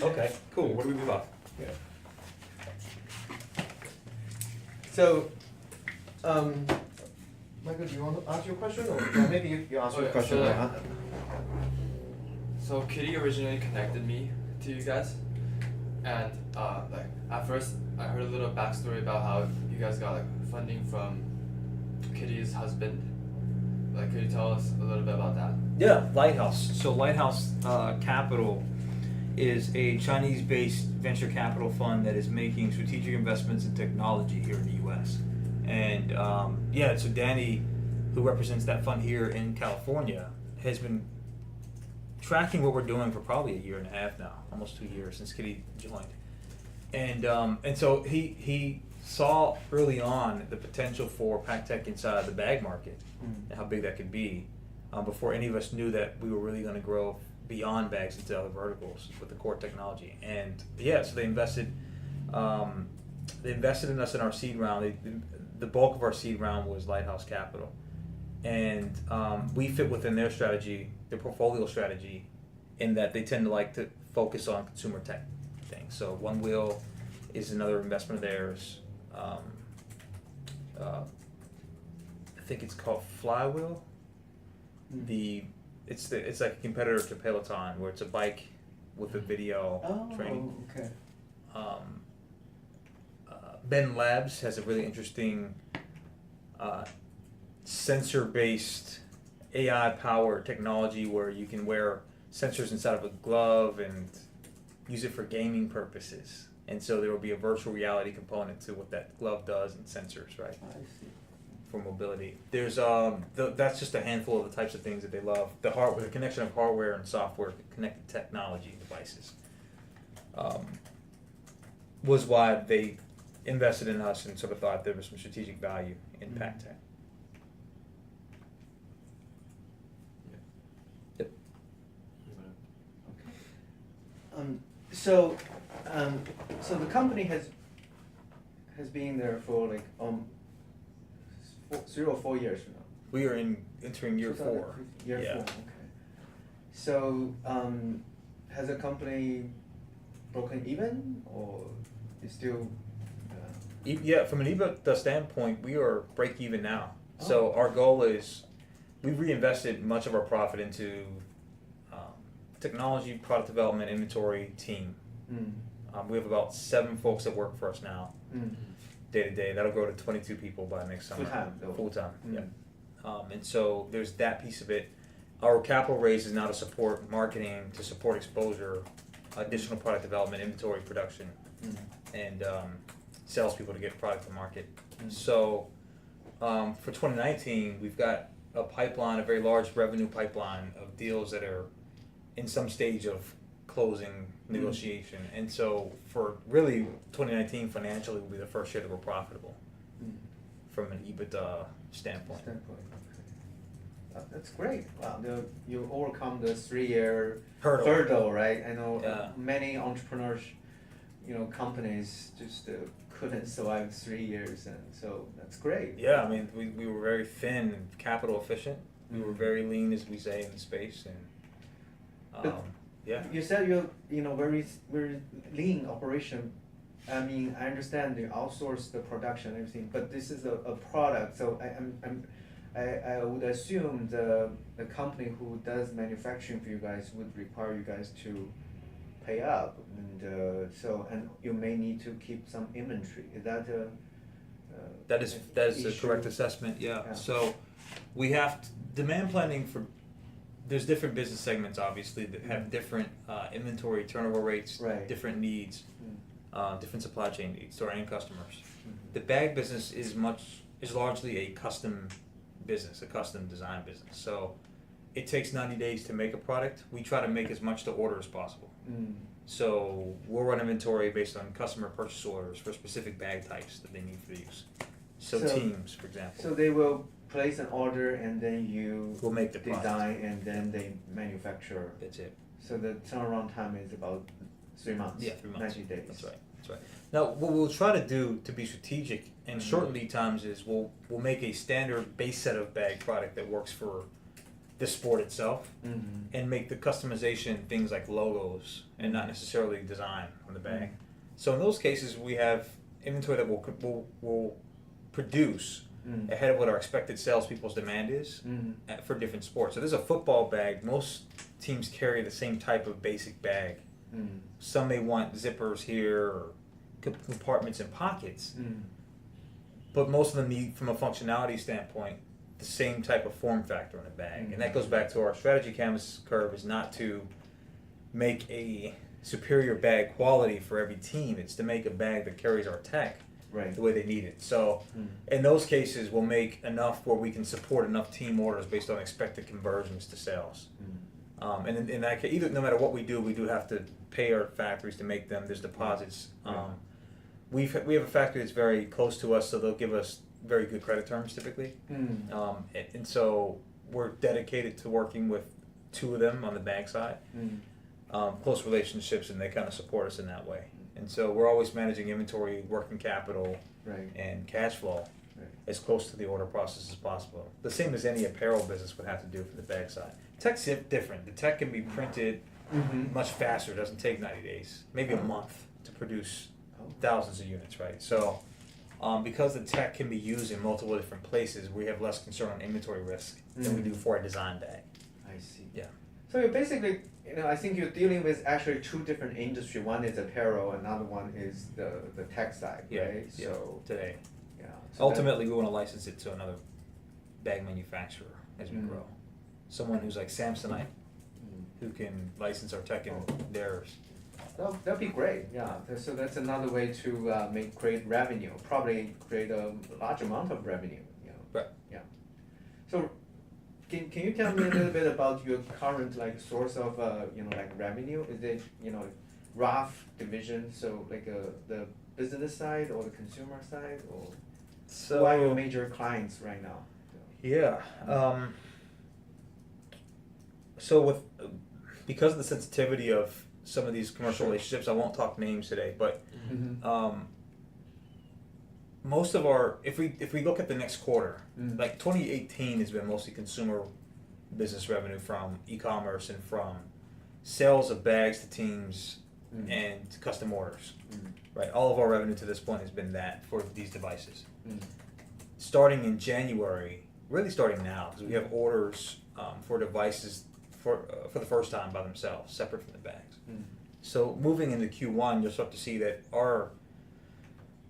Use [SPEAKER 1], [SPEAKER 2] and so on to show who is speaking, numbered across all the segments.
[SPEAKER 1] Okay, cool. What do we move on?
[SPEAKER 2] Yeah. So, Michael, do you want to ask your question, or maybe you ask your question?
[SPEAKER 3] So Kitty originally connected me to you guys, and like at first I heard a little backstory about how you guys got like funding from Kitty's husband. Like, could you tell us a little bit about that?
[SPEAKER 1] Yeah, Lighthouse. So Lighthouse Capital is a Chinese-based venture capital fund that is making strategic investments in technology here in the U.S. And so Danny, who represents that fund here in California, has been tracking what we're doing for probably a year and a half now, almost 2 years since Kitty joined. And so he saw early on the potential for PackTech inside the bag market and how big that could be before any of us knew that we were really going to grow beyond bags into other verticals with the core technology. And so they invested in us in our seed round. The bulk of our seed round was Lighthouse Capital. And we fit within their strategy, their portfolio strategy, in that they tend to like to focus on consumer tech things. So One Wheel is another investment of theirs. I think it's called Flywheel. It's like a competitor to Peloton, where it's a bike with a video training.
[SPEAKER 2] Okay.
[SPEAKER 1] Ben Labs has a really interesting sensor-based AI-powered technology where you can wear sensors inside of a glove and use it for gaming purposes. And so there will be a virtual reality component to what that glove does and sensors, right?
[SPEAKER 2] I see.
[SPEAKER 1] For mobility. There's that's just a handful of the types of things that they love. The connection of hardware and software, connected technology devices, was why they invested in us and sort of thought there was some strategic value in PackTech. Yep.
[SPEAKER 2] So the company has been there for like 3 or 4 years now.
[SPEAKER 1] We are entering year 4.
[SPEAKER 2] Year 4. Okay. So has the company broken even, or is still?
[SPEAKER 1] From an EBITDA standpoint, we are break even now. So our goal is, we've reinvested much of our profit into technology, product development, inventory team. We have about 7 folks that work for us now, day to day. That'll grow to 22 people by next summer. Full time. Yeah. And so there's that piece of it. Our capital raise is now to support marketing, to support exposure, additional product development, inventory production, and salespeople to get product to market. So for 2019, we've got a pipeline, a very large revenue pipeline of deals that are in some stage of closing negotiation. And so for really 2019 financially will be the first year that we're profitable from an EBITDA standpoint.
[SPEAKER 2] Okay. That's great. Wow, you overcome the 3-year hurdle, right? I know many entrepreneurs, companies just couldn't survive 3 years, and so that's great.
[SPEAKER 1] Yeah, I mean, we were very thin and capital efficient. We were very lean, as we say, in the space, and
[SPEAKER 2] You said you're very very lean operation. I mean, I understand you outsource the production and everything, but this is a product, so I would assume the company who does manufacturing for you guys would require you guys to pay up, and and you may need to keep some inventory. Is that
[SPEAKER 1] that is a correct assessment? Yeah. So we have demand planning for. There's different business segments, obviously, that have different inventory turnover rates, different needs, different supply chain needs to our end customers. The bag business is largely a custom business, a custom design business. So it takes 90 days to make a product. We try to make as much to order as possible. So we'll run inventory based on customer purchase orders for specific bag types that they need for use. So teams, for example.
[SPEAKER 2] So they will place an order, and then you
[SPEAKER 1] will make the
[SPEAKER 2] design,
[SPEAKER 1] product.
[SPEAKER 2] and then they manufacture.
[SPEAKER 1] That's it.
[SPEAKER 2] So the turnaround time is about 3 months.
[SPEAKER 1] Yeah, 3 months.
[SPEAKER 2] 90 days.
[SPEAKER 1] That's right. Now, what we'll try to do to be strategic and shorten lead times is we'll make a standard base set of bag product that works for the sport itself, and make the customization things like logos and not necessarily design on the bag. So in those cases, we have inventory that will produce ahead of what our expected salespeople's demand is for different sports. So there's a football bag. Most teams carry the same type of basic bag. Some may want zippers here or compartments and pockets, but most of them need, from a functionality standpoint, the same type of form factor in a bag. And that goes back to our strategy canvas curve, is not to make a superior bag quality for every team. It's to make a bag that carries our tech the way they need it. So in those cases, we'll make enough where we can support enough team orders based on expected conversions to sales. And in that case, no matter what we do have to pay our factories to make them. There's deposits. We have a factory that's very close to us, so they'll give us very good credit terms typically. And so we're dedicated to working with two of them on the bag side. Close relationships, and they kind of support us in that way. And so we're always managing inventory, working capital, and cash flow as close to the order process as possible. The same as any apparel business would have to do for the bag side. Tech's different. The tech can be printed much faster. It doesn't take 90 days, maybe a month to produce thousands of units, right? So because the tech can be used in multiple different places, we have less concern on inventory risk than we do for a design bag.
[SPEAKER 2] I see.
[SPEAKER 1] Yeah.
[SPEAKER 2] So you're basically, I think you're dealing with actually two different industries. One is apparel, another one is the tech side, right?
[SPEAKER 1] Yeah.
[SPEAKER 2] So
[SPEAKER 1] today.
[SPEAKER 2] Yeah. So
[SPEAKER 1] Ultimately, we want to license it to another bag manufacturer as we grow. Someone who's like Samsonite, who can license our tech in theirs.
[SPEAKER 2] That'd be great, yeah. So that's another way to create revenue, probably create a large amount of revenue.
[SPEAKER 1] Right.
[SPEAKER 2] Yeah. So, can you tell me a little bit about your current source of revenue? Is it rough division? So the business side or the consumer side, or who are your major clients right now?
[SPEAKER 1] Yeah. So because of the sensitivity of some of these commercial relationships, I won't talk names today, but most of our, if we look at the next quarter, like 2018 has been mostly consumer business revenue from e-commerce and from sales of bags to teams and custom orders, right? All of our revenue to this point has been that for these devices. Starting in January, really starting now, because we have orders for devices for the first time by themselves, separate from the bags. So moving into Q1, you'll start to see that our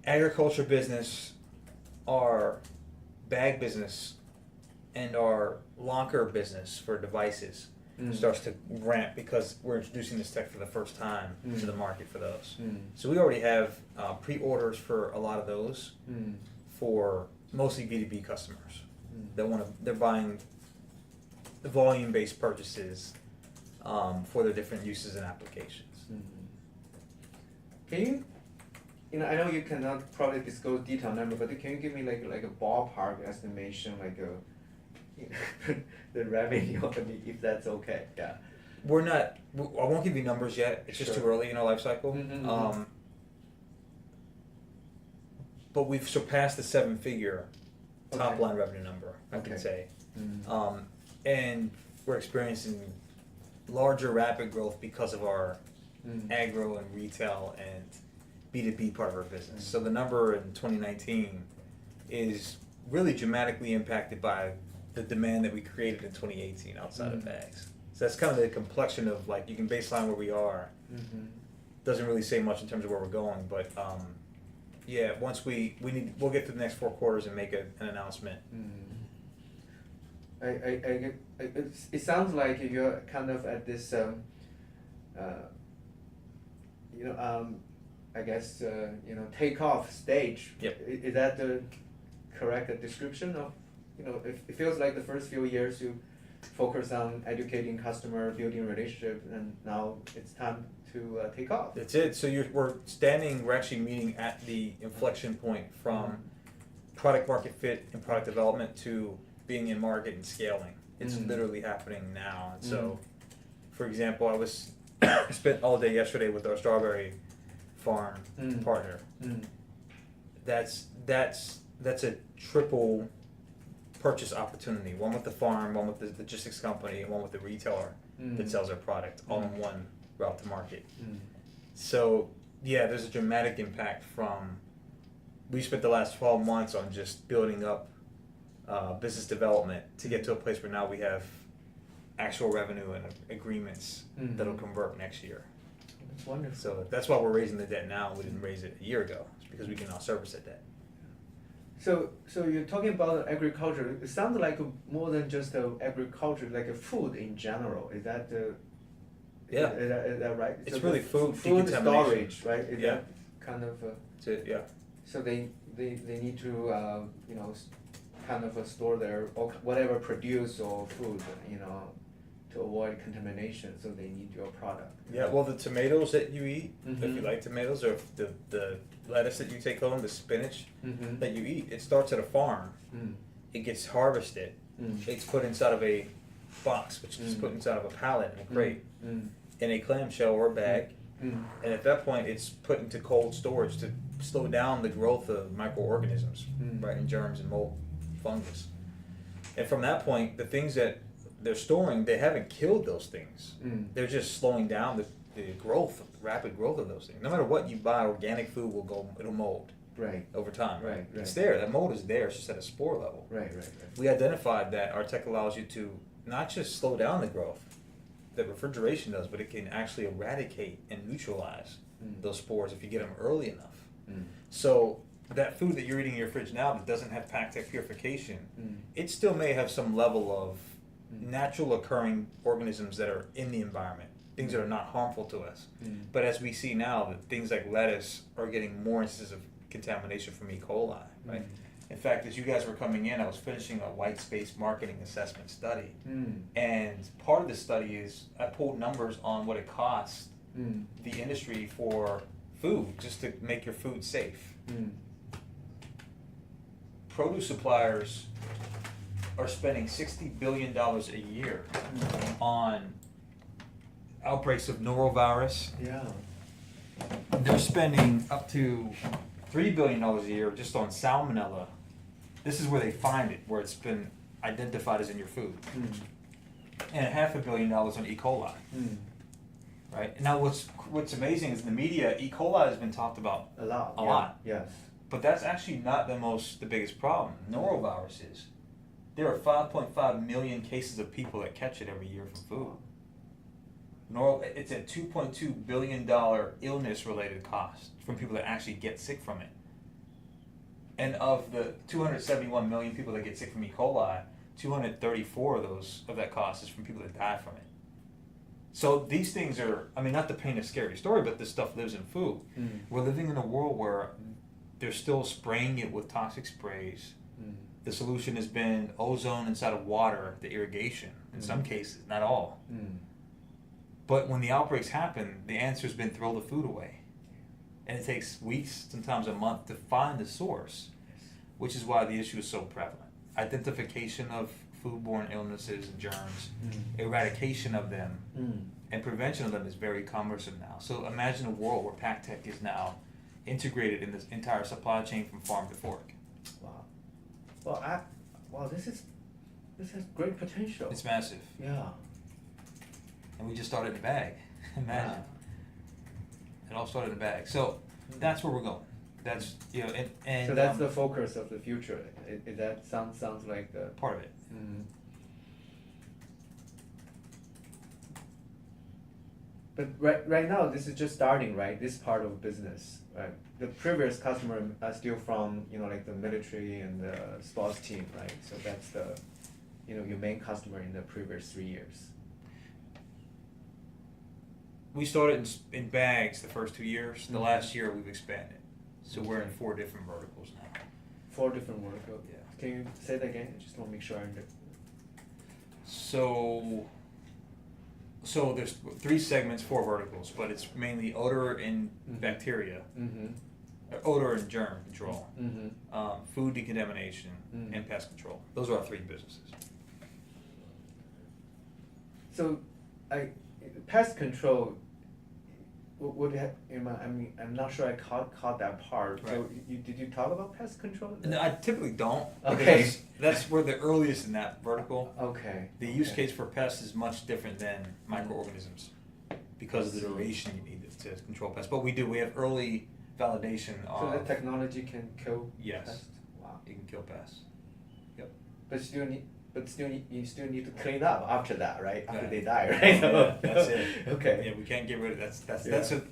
[SPEAKER 1] agriculture business, our bag business, and our locker business for devices starts to ramp because we're introducing this tech for the first time to the market for those. So we already have pre-orders for a lot of those for mostly B2B customers. They're buying the volume-based purchases for their different uses and applications.
[SPEAKER 2] Can you, I know you cannot probably disclose detailed number, but can you give me like a ballpark estimation, the revenue, if that's okay? Yeah.
[SPEAKER 1] We're not. I won't give you numbers yet. It's just too early in our life cycle. But we've surpassed the 7-figure top line revenue number, I can say. And we're experiencing larger rapid growth because of our agro and retail and B2B part of our business. So the number in 2019 is really dramatically impacted by the demand that we created in 2018 outside of bags. So that's kind of the complexion of you can baseline where we are. Doesn't really say much in terms of where we're going, but yeah, once we'll get to the next 4 quarters and make an announcement.
[SPEAKER 2] It sounds like you're kind of at this, I guess, takeoff stage.
[SPEAKER 1] Yep.
[SPEAKER 2] Is that the correct description of, it feels like the first few years you focus on educating customer, building relationship, and now it's time to take off.
[SPEAKER 1] That's it. So we're actually meeting at the inflection point from product market fit and product development to being in market and scaling. It's literally happening now. And so, for example, I spent all day yesterday with our strawberry farm partner. That's a triple purchase opportunity. One with the farm, one with the logistics company, and one with the retailer that sells their product, all in one route to market. So yeah, there's a dramatic impact from. We spent the last 12 months on just building up business development to get to a place where now we have actual revenue and agreements that'll convert next year.
[SPEAKER 2] That's wonderful.
[SPEAKER 1] So that's why we're raising the debt now. We didn't raise it a year ago. It's because we can now service that debt.
[SPEAKER 2] So you're talking about agriculture. It sounds like more than just agriculture, like a food in general. Is that
[SPEAKER 1] Yeah.
[SPEAKER 2] Is that right?
[SPEAKER 1] It's
[SPEAKER 2] so
[SPEAKER 1] really food decontamination.
[SPEAKER 2] storage, right? Is
[SPEAKER 1] Yeah.
[SPEAKER 2] that kind of?
[SPEAKER 1] That's it, yeah.
[SPEAKER 2] So they need to kind of store their or whatever produce or food to avoid contamination. So they need your product.
[SPEAKER 1] Yeah, well, the tomatoes that you eat, if you
[SPEAKER 2] Mhm.
[SPEAKER 1] like tomatoes, or if the lettuce that you take home, the spinach
[SPEAKER 2] Mm-hmm.
[SPEAKER 1] that you eat, it starts at a farm. It gets harvested. It's put inside of a box, which is put inside of a pallet in a crate, in a clamshell or a bag. And at that point, it's put into cold storage to slow down the growth of microorganisms, right, and germs and mold, fungus. And from that point, the things that they're storing, they haven't killed those things. They're just slowing down the growth, rapid growth of those things. No matter what you buy, organic food it'll mold.
[SPEAKER 2] Right.
[SPEAKER 1] Over time.
[SPEAKER 2] Right.
[SPEAKER 1] It's there. That mold is there. It's just at a spore level.
[SPEAKER 2] Right.
[SPEAKER 1] We identified that our tech allows you to not just slow down the growth that refrigeration does, but it can actually eradicate and neutralize those spores if you get them early enough. So that food that you're eating in your fridge now that doesn't have Pactec purification, it still may have some level of natural occurring organisms that are in the environment, things that are not harmful to us. But as we see now, that things like lettuce are getting more instances of contamination from E. coli, right? In fact, as you guys were coming in, I was finishing a white space marketing assessment study. And part of the study is I pulled numbers on what it costs the industry for food, just to make your food safe. Produce suppliers are spending $60 billion a year on outbreaks of norovirus.
[SPEAKER 2] Yeah.
[SPEAKER 1] They're spending up to $3 billion a year just on salmonella. This is where they find it, where it's been identified as in your food. And $500 million on E. coli. Right? Now what's amazing is in the media, E. coli has been talked about
[SPEAKER 2] A lot.
[SPEAKER 1] A lot.
[SPEAKER 2] Yes.
[SPEAKER 1] But that's actually not the biggest problem. Norovirus is. There are 5.5 million cases of people that catch it every year from food. It's a $2.2 billion illness-related cost from people that actually get sick from it. And of the 271 million people that get sick from E. coli, 234 of that cost is from people that die from it. So these things are, not to paint a scary story, but this stuff lives in food. We're living in a world where they're still spraying it with toxic sprays. The solution has been ozone inside of water, the irrigation, in some cases, not all. But when the outbreaks happen, the answer has been throw the food away. And it takes weeks, sometimes a month, to find the source, which is why the issue is so prevalent. Identification of foodborne illnesses and germs, eradication of them, and prevention of them is very cumbersome now. So imagine a world where Pactec is now integrated in this entire supply chain from farm to fork.
[SPEAKER 2] Wow. Well, this has great potential.
[SPEAKER 1] It's massive.
[SPEAKER 2] Yeah.
[SPEAKER 1] And we just started in the bag. Imagine.
[SPEAKER 2] Wow.
[SPEAKER 1] It all started in the bag. So that's where we're going. That's and
[SPEAKER 2] So that's the focus of the future. That sounds like the
[SPEAKER 1] part of it.
[SPEAKER 2] But right now, this is just starting, right? This part of business, right? The previous customer are still from like the military and the sports team, right? So that's the your main customer in the previous 3 years.
[SPEAKER 1] We started in bags the first 2 years. The last year we've expanded. So we're in 4 different verticals now.
[SPEAKER 2] 4 different verticals.
[SPEAKER 1] Yeah.
[SPEAKER 2] Can you say that again? I just want to make sure I understand.
[SPEAKER 1] So there's 3 segments, 4 verticals, but it's mainly odor and bacteria, odor and germ control, food decontamination, and pest control. Those are our 3 businesses.
[SPEAKER 2] So, pest control. I'm not sure I caught that part.
[SPEAKER 1] Right.
[SPEAKER 2] So did you talk about pest control?
[SPEAKER 1] No, I typically don't.
[SPEAKER 2] Okay.
[SPEAKER 1] Because that's where the earliest in that vertical.
[SPEAKER 2] Okay.
[SPEAKER 1] The use case for pests is much different than microorganisms because of the duration you need to control pests. But we have early validation
[SPEAKER 2] So
[SPEAKER 1] of.
[SPEAKER 2] the technology can kill
[SPEAKER 1] Yes.
[SPEAKER 2] pests? Wow.
[SPEAKER 1] It can kill pests. Yep.
[SPEAKER 2] You still need to clean up after that, right? After
[SPEAKER 1] Yeah.
[SPEAKER 2] they die, right?
[SPEAKER 1] Yeah, that's it.
[SPEAKER 2] Okay.
[SPEAKER 1] Yeah, we can't get rid of
[SPEAKER 2] Yeah.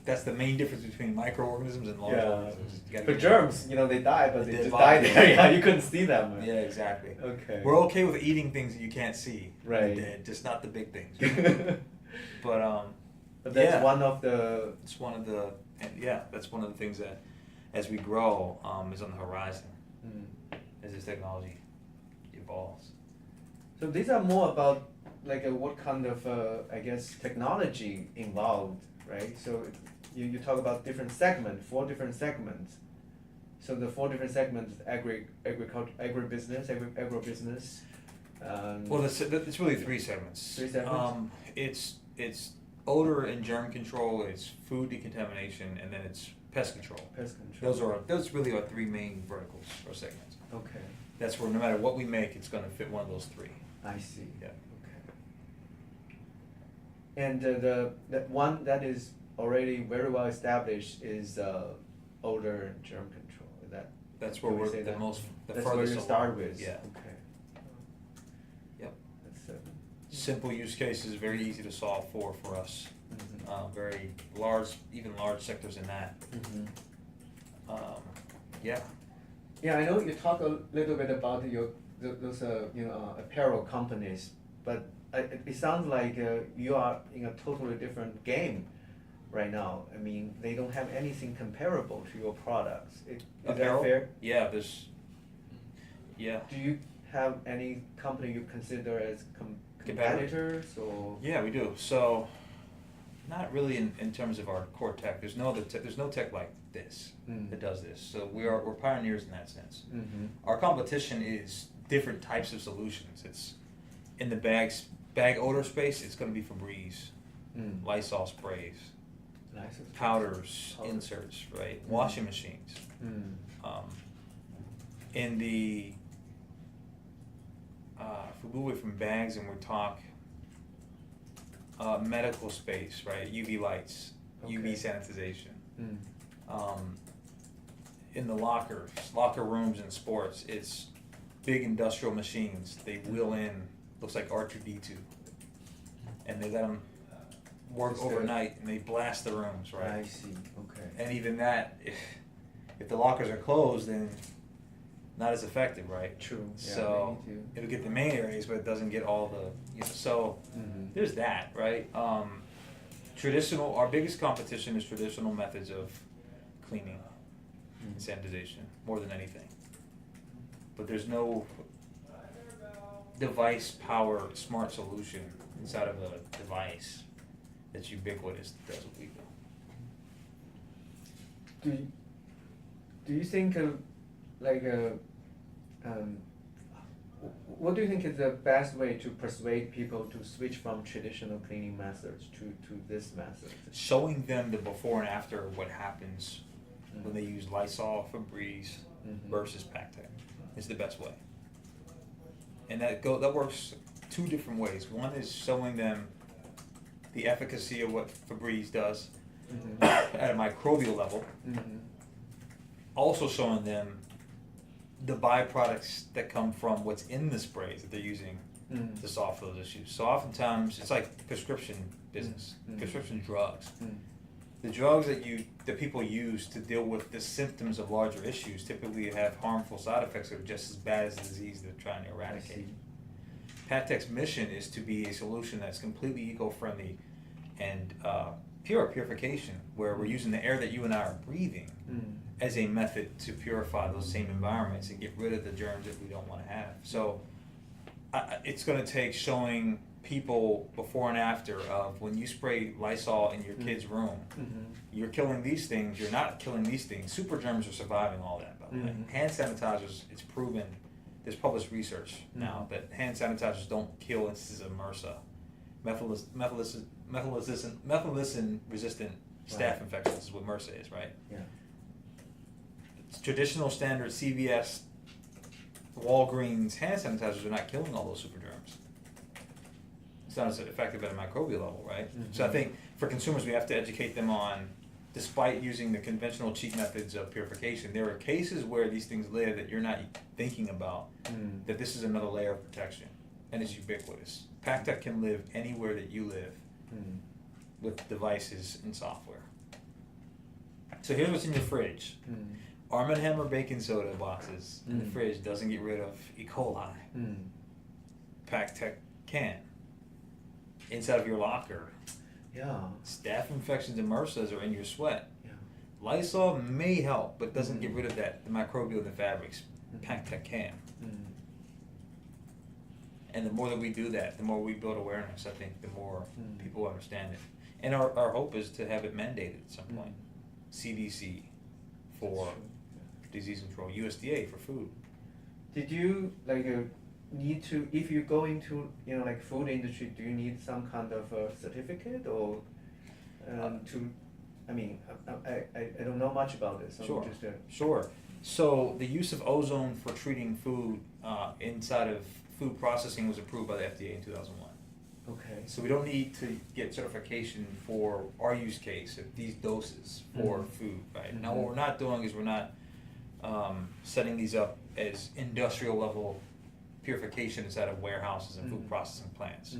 [SPEAKER 1] that's the main difference between microorganisms and large
[SPEAKER 2] Yeah.
[SPEAKER 1] organisms. You gotta
[SPEAKER 2] For
[SPEAKER 1] get-
[SPEAKER 2] germs, they die, but
[SPEAKER 1] They
[SPEAKER 2] they
[SPEAKER 1] did
[SPEAKER 2] just
[SPEAKER 1] body.
[SPEAKER 2] die there. Yeah, you couldn't see them.
[SPEAKER 1] Yeah, exactly.
[SPEAKER 2] Okay.
[SPEAKER 1] We're okay with eating things that you can't see.
[SPEAKER 2] Right.
[SPEAKER 1] They're dead, just not the big things. But
[SPEAKER 2] But that's
[SPEAKER 1] yeah.
[SPEAKER 2] one of the.
[SPEAKER 1] It's one of the that's one of the things that as we grow is on the horizon as this technology evolves.
[SPEAKER 2] So these are more about what kind of technology involved, right? So you talk about different segments, 4 different segments. So the 4 different segments: agribusiness.
[SPEAKER 1] Well, it's really 3 segments.
[SPEAKER 2] 3 segments?
[SPEAKER 1] It's odor and germ control, it's food decontamination, and then it's pest control.
[SPEAKER 2] Pest control.
[SPEAKER 1] Those really are 3 main verticals or segments.
[SPEAKER 2] Okay.
[SPEAKER 1] That's where no matter what we make, it's going to fit one of those 3.
[SPEAKER 2] I see.
[SPEAKER 1] Yeah.
[SPEAKER 2] Okay. And the one that is already very well established is odor and germ control. Is that?
[SPEAKER 1] That's where
[SPEAKER 2] would we
[SPEAKER 1] we're
[SPEAKER 2] say
[SPEAKER 1] the
[SPEAKER 2] that?
[SPEAKER 1] most the
[SPEAKER 2] That's where
[SPEAKER 1] furthest
[SPEAKER 2] you
[SPEAKER 1] along.
[SPEAKER 2] start with.
[SPEAKER 1] Yeah.
[SPEAKER 2] Okay.
[SPEAKER 1] Yep.
[SPEAKER 2] That's
[SPEAKER 1] Simple use cases, very easy to solve for us. Very large, even large sectors in that. Yeah.
[SPEAKER 2] Yeah, I know you talk a little bit about those apparel companies, but it sounds like you are in a totally different game right now. I mean, they don't have anything comparable to your products. Is
[SPEAKER 1] Apparel?
[SPEAKER 2] that fair?
[SPEAKER 1] Yeah, yeah.
[SPEAKER 2] Do you have any company you consider as competitors or?
[SPEAKER 1] Yeah, we do. So, not really in terms of our core tech. There's no tech like this that does this. So we're pioneers in that sense. Our competition is different types of solutions. It's in the bag odor space. It's going to be Febreze, Lysol sprays, powders, inserts, right? Washing machines. In the if we move away from bags and we talk medical space, right? UV lights, UV sanitization. In the locker rooms in sports, it's big industrial machines. They wheel in, looks like R2D2, and they let them work overnight, and they blast the rooms, right?
[SPEAKER 2] I see. Okay.
[SPEAKER 1] And even that, if the lockers are closed, then not as effective, right?
[SPEAKER 2] True. Yeah,
[SPEAKER 1] So
[SPEAKER 2] they need to.
[SPEAKER 1] it'll get the main areas, but it doesn't get all the so there's that, right? Our biggest competition is traditional methods of cleaning and sanitization more than anything. But there's no device powered smart solution inside of a device that's ubiquitous that does what we do.
[SPEAKER 2] Do you think what do you think is the best way to persuade people to switch from traditional cleaning methods to this method?
[SPEAKER 1] Showing them the before and after of what happens when they use Lysol, Febreze versus Pactec is the best way. And that works 2 different ways. One is showing them the efficacy of what Febreze does at a microbial level. Also showing them the byproducts that come from what's in the sprays that they're using to solve those issues. So oftentimes it's like prescription business, prescription drugs. The drugs that people use to deal with the symptoms of larger issues typically have harmful side effects that are just as bad as the disease they're trying to eradicate. Pactec's mission is to be a solution that's completely eco-friendly and purification, where we're using the air that you and I are breathing as a method to purify those same environments and get rid of the germs that we don't want to have. So it's going to take showing people before and after of when you spray Lysol in your kid's room, you're killing these things, you're not killing these things. Super germs are surviving all that, by the way. Hand sanitizers, it's proven, there's published research now that hand sanitizers don't kill instances of MRSA. Methicillin-resistant staph infections is what MRSA is, right?
[SPEAKER 2] Yeah.
[SPEAKER 1] It's traditional standard CVS, Walgreens hand sanitizers are not killing all those super germs. It's not as effective at a microbial level, right?
[SPEAKER 2] Mm-hmm.
[SPEAKER 1] So I think for consumers, we have to educate them on, despite using the conventional cheap methods of purification, there are cases where these things live that you're not thinking about, that this is another layer of protection, and it's ubiquitous. PackTech can live anywhere that you live with devices and software. So here's what's in your fridge. Arm & Hammer baking soda boxes in the fridge doesn't get rid of E. coli. PackTech can. Inside of your locker, staph infections and MRSAs are in your sweat. Lysol may help, but doesn't get rid of the microbial in the fabrics. PackTech can. And the more that we do that, the more we build awareness, I think the more people understand it. And our hope is to have it mandated at some point. CDC for disease control, USDA for food.
[SPEAKER 2] Did you need to, if you go into food industry, do you need some kind of certificate or to? I mean, I don't know much about this.
[SPEAKER 1] Sure.
[SPEAKER 2] Just,
[SPEAKER 1] Sure. So the use of ozone for treating food inside of food processing was approved by the FDA in 2001.
[SPEAKER 2] Okay.
[SPEAKER 1] So we don't need to get certification for our use case of these doses for food, right? Now what we're not doing is we're not setting these up as industrial level purification inside of warehouses and food processing plants.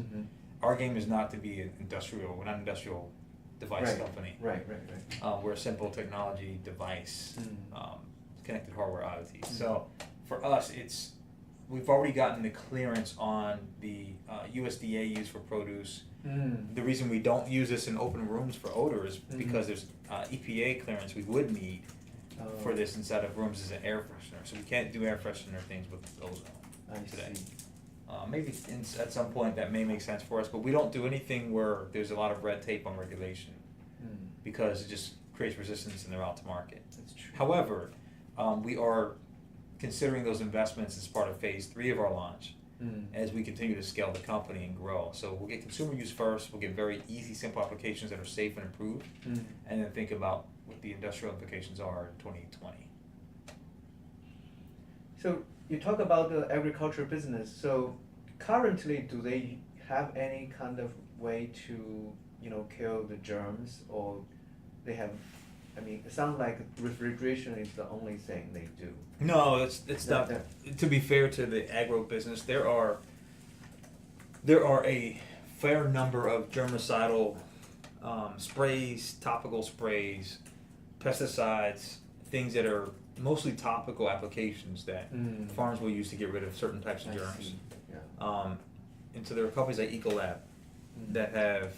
[SPEAKER 1] Our game is not to be an industrial, we're not an industrial device company.
[SPEAKER 2] Right.
[SPEAKER 1] We're a simple technology device, connected hardware oddities. So for us, we've already gotten the clearance on the USDA use for produce. The reason we don't use this in open rooms for odor is because there's EPA clearance we would need for this inside of rooms as an air freshener. So we can't do air freshener things with ozone today. Maybe at some point that may make sense for us, but we don't do anything where there's a lot of red tape on regulation because it just creates resistance and they're out to market.
[SPEAKER 2] That's true.
[SPEAKER 1] However, we are considering those investments as part of phase 3 of our launch as we continue to scale the company and grow. So we'll get consumer use first, we'll get very easy, simple applications that are safe and approved, and then think about what the industrial implications are in 2020.
[SPEAKER 2] So you talk about the agriculture business. So currently, do they have any kind of way to kill the germs, or they have? I mean, it sounds like refrigeration is the only thing they do.
[SPEAKER 1] No, it's not. To be fair to the agro business, there are a fair number of germicidal sprays, topical sprays, pesticides, things that are mostly topical applications that farms will use to get rid of certain types of germs. And so there are companies like Ecolab that have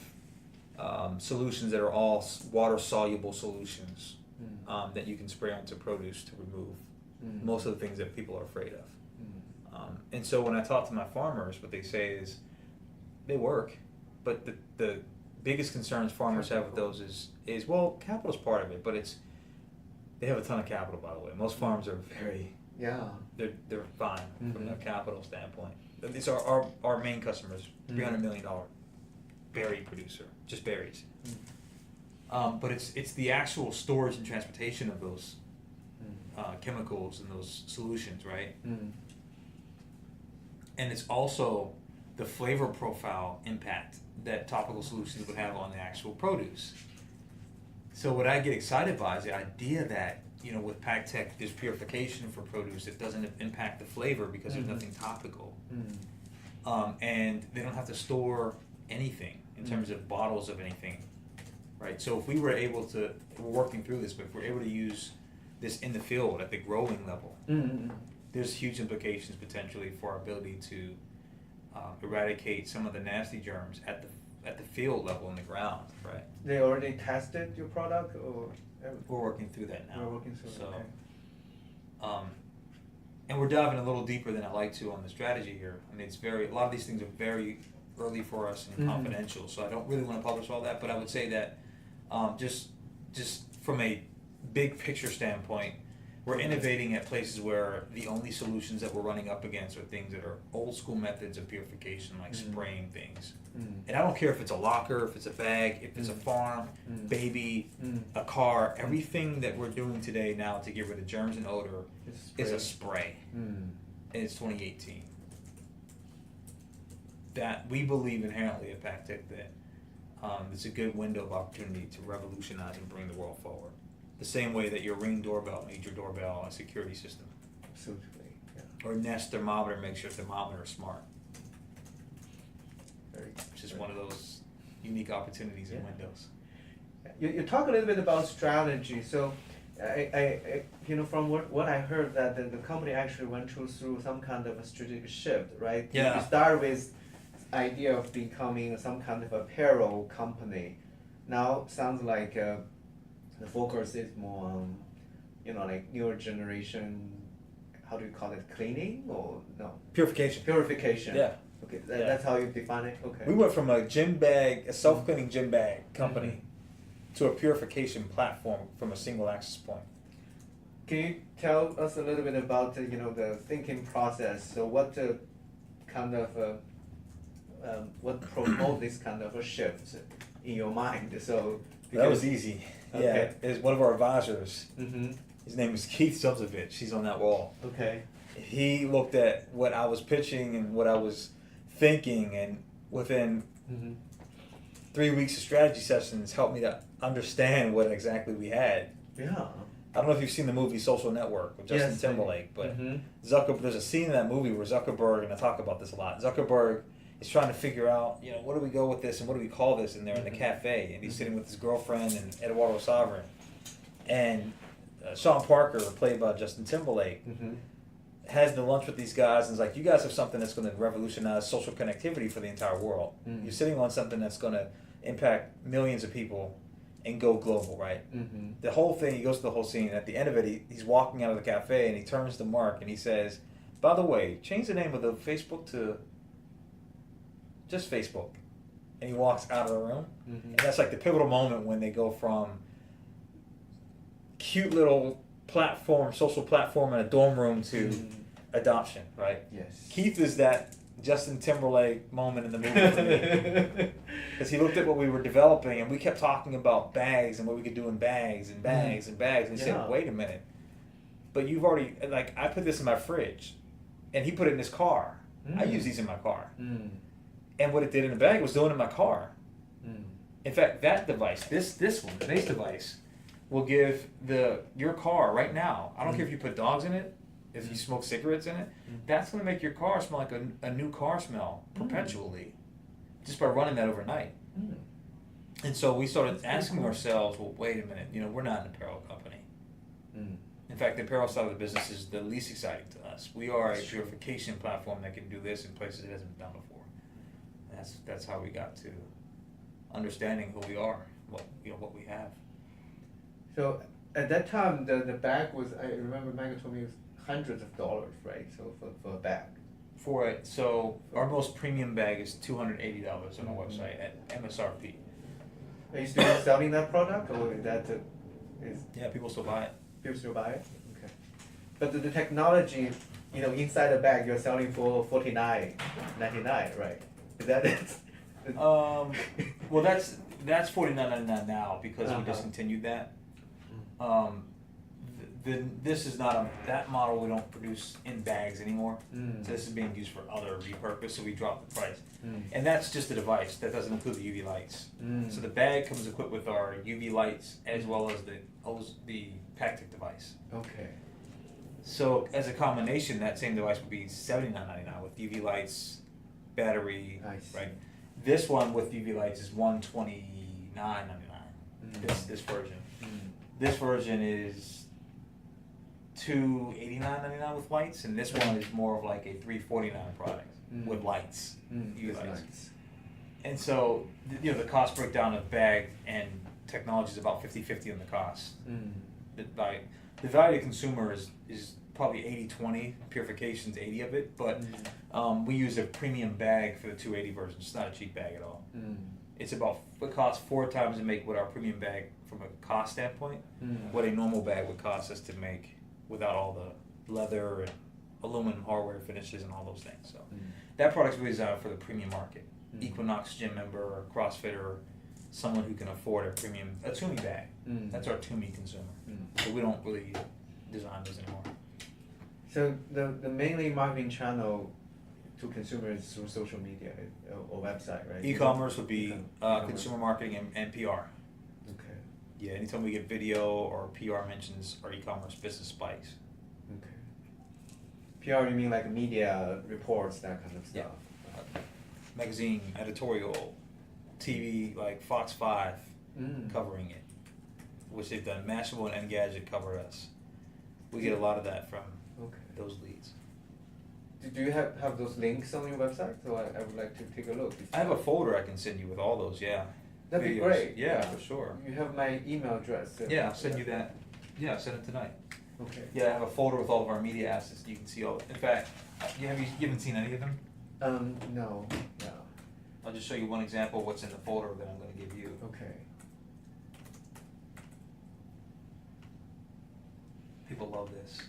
[SPEAKER 1] solutions that are all water-soluble solutions that you can spray onto produce to remove most of the things that people are afraid of. And so when I talk to my farmers, what they say is they work, but the biggest concerns farmers have with those is well, capital's part of it, but they have a ton of capital, by the way. Most farms are very they're fine from a capital standpoint. These are our main customers, $300 million berry producer, just berries. But it's the actual storage and transportation of those chemicals and those solutions, right? And it's also the flavor profile impact that topical solutions would have on the actual produce. So what I get excited by is the idea that with PackTech there's purification for produce that doesn't impact the flavor because there's nothing topical, and they don't have to store anything in terms of bottles of anything, right? So if we were able to, we're working through this, but if we're able to use this in the field at the growing level, there's huge implications potentially for our ability to eradicate some of the nasty germs at the field level in the ground, right?
[SPEAKER 2] They already tested your product, or
[SPEAKER 1] we're working through that now.
[SPEAKER 2] We're working through
[SPEAKER 1] so,
[SPEAKER 2] okay.
[SPEAKER 1] And we're diving a little deeper than I like to on the strategy here. I mean, a lot of these things are very early for us and confidential, so I don't really want to publish all that. But I would say that just from a big picture standpoint, We're innovating at places where the only solutions that we're running up against are things that are old school methods of purification, like spraying things. And I don't care if it's a locker, if it's a bag, if it's a farm, baby, a car. Everything that we're doing today now to get rid of germs and odor is a spray. And it's 2018. That we believe inherently at Pactic that it's a good window of opportunity to revolutionize and bring the world forward. The same way that your Ring doorbell made your doorbell a security system.
[SPEAKER 2] Absolutely, yeah.
[SPEAKER 1] Or Nest thermometer makes your thermometer smart.
[SPEAKER 2] Very,
[SPEAKER 1] which is one of those unique opportunities in Windows.
[SPEAKER 2] You talk a little bit about strategy. So, I from what I heard that the company actually went through some kind of a strategic shift, right?
[SPEAKER 1] Yeah.
[SPEAKER 2] You start with idea of becoming some kind of apparel company. Now sounds like the focus is more on, like newer generation. How do you call it? Cleaning or no?
[SPEAKER 1] Purification.
[SPEAKER 2] Purification.
[SPEAKER 1] Yeah.
[SPEAKER 2] Okay, that's how you define it. Okay.
[SPEAKER 1] We went from a self-cleaning gym bag company, to a purification platform from a single access point.
[SPEAKER 2] Can you tell us a little bit about the thinking process? So what kind of what promote this kind of a shift in your mind? So
[SPEAKER 1] that was easy.
[SPEAKER 2] Okay.
[SPEAKER 1] Yeah, it's one of our advisors.
[SPEAKER 2] Mm-hmm.
[SPEAKER 1] His name is Keith Subzovich. He's on that wall.
[SPEAKER 2] Okay.
[SPEAKER 1] He looked at what I was pitching and what I was thinking, and within 3 weeks of strategy sessions, helped me to understand what exactly we had.
[SPEAKER 2] Yeah.
[SPEAKER 1] I don't know if you've seen the movie Social Network with Justin Timberlake, but there's a scene in that movie where Zuckerberg, and I talk about this a lot, Zuckerberg is trying to figure out, what do we go with this and what do we call this in there in the cafe, and he's sitting with his girlfriend and Eduardo Sovereign, and Sean Parker, played by Justin Timberlake, has the lunch with these guys and is like, you guys have something that's going to revolutionize social connectivity for the entire world. You're sitting on something that's going to impact millions of people and go global, right? The whole thing, he goes to the whole scene, and at the end of it, he's walking out of the cafe and he turns to Mark and he says, by the way, change the name of the Facebook to just Facebook. And he walks out of the room. And that's like the pivotal moment when they go from cute little platform, social platform in a dorm room to adoption, right?
[SPEAKER 2] Yes.
[SPEAKER 1] Keith is that Justin Timberlake moment in the movie for me. Because he looked at what we were developing and we kept talking about bags and what we could do in bags and bags and bags. And he said, wait a minute. But you've already, I put this in my fridge and he put it in his car. I use these in my car. And what it did in the bag was doing it in my car. In fact, that device, this one, the base device, will give your car right now, I don't care if you put dogs in it, if you smoke cigarettes in it, that's going to make your car smell like a new car smell perpetually, just by running that overnight. And so we started asking ourselves, well, wait a minute, we're not an apparel company. In fact, the apparel side of the business is the least exciting to us. We are a purification platform that can do this in places it hasn't been done before. And that's how we got to understanding who we are, what we have.
[SPEAKER 2] So at that time, the bag was, I remember Michael told me it was hundreds of dollars, right? So for a bag.
[SPEAKER 1] For it, so our most premium bag is $280 on our website at MSRP.
[SPEAKER 2] Are you still selling that product, or is that
[SPEAKER 1] Yeah, people still buy it.
[SPEAKER 2] People still buy it? Okay. But the technology, inside the bag, you're selling for $49.99, right? Is that it?
[SPEAKER 1] Well, that's $49.99 now because we discontinued that. This is not that model. We don't produce in bags anymore. So this is being used for other repurpose. So we dropped the price, and that's just the device. That doesn't include the UV lights. So the bag comes equipped with our UV lights as well as the Pactic device.
[SPEAKER 2] Okay.
[SPEAKER 1] So as a combination, that same device would be $79.99 with UV lights, battery.
[SPEAKER 2] I see.
[SPEAKER 1] Right. This one with UV lights is $129.99. This version. This version is $289.99 with lights, and this one is more of like a $349 product with lights, UV lights. Nice. And so, the cost breakdown of bag and technology is about 50-50 on the cost. The value to consumer is probably 80-20, purification's 80 of it, but we use a premium bag for the 280 version. It's not a cheap bag at all. It's about, it costs 4 times to make what our premium bag, from a cost standpoint, what a normal bag would cost us to make without all the leather and aluminum hardware finishes and all those things. So that product's really designed for the premium market. Equinox gym member or CrossFitter, someone who can afford a Tumi bag. That's our Tumi consumer. So we don't really design those anymore.
[SPEAKER 2] So the mainly marketing channel to consumers through social media or website, right?
[SPEAKER 1] E-commerce would be consumer marketing and PR.
[SPEAKER 2] Okay.
[SPEAKER 1] Yeah, anytime we get video or PR mentions, our e-commerce business spikes.
[SPEAKER 2] Okay. PR, you mean like media reports, that kind of stuff?
[SPEAKER 1] Yeah. Magazine, editorial, TV, like Fox 5 covering it, which they've done. Mashable and Engadget cover us. We get a lot of that from those leads.
[SPEAKER 2] Do you have those links on your website? So I would like to take a look.
[SPEAKER 1] I have a folder I can send you with all those,
[SPEAKER 2] That'd
[SPEAKER 1] videos.
[SPEAKER 2] be great.
[SPEAKER 1] Yeah, for sure.
[SPEAKER 2] You have my email address. So
[SPEAKER 1] Yeah, I'll send you that. Yeah, I'll send it tonight.
[SPEAKER 2] Okay.
[SPEAKER 1] Yeah, I have a folder with all of our media assets. You can see all. In fact, you haven't seen any of them?
[SPEAKER 2] No.
[SPEAKER 1] I'll just show you one example of what's in the folder that I'm going to give you.
[SPEAKER 2] Okay.
[SPEAKER 1] People love this.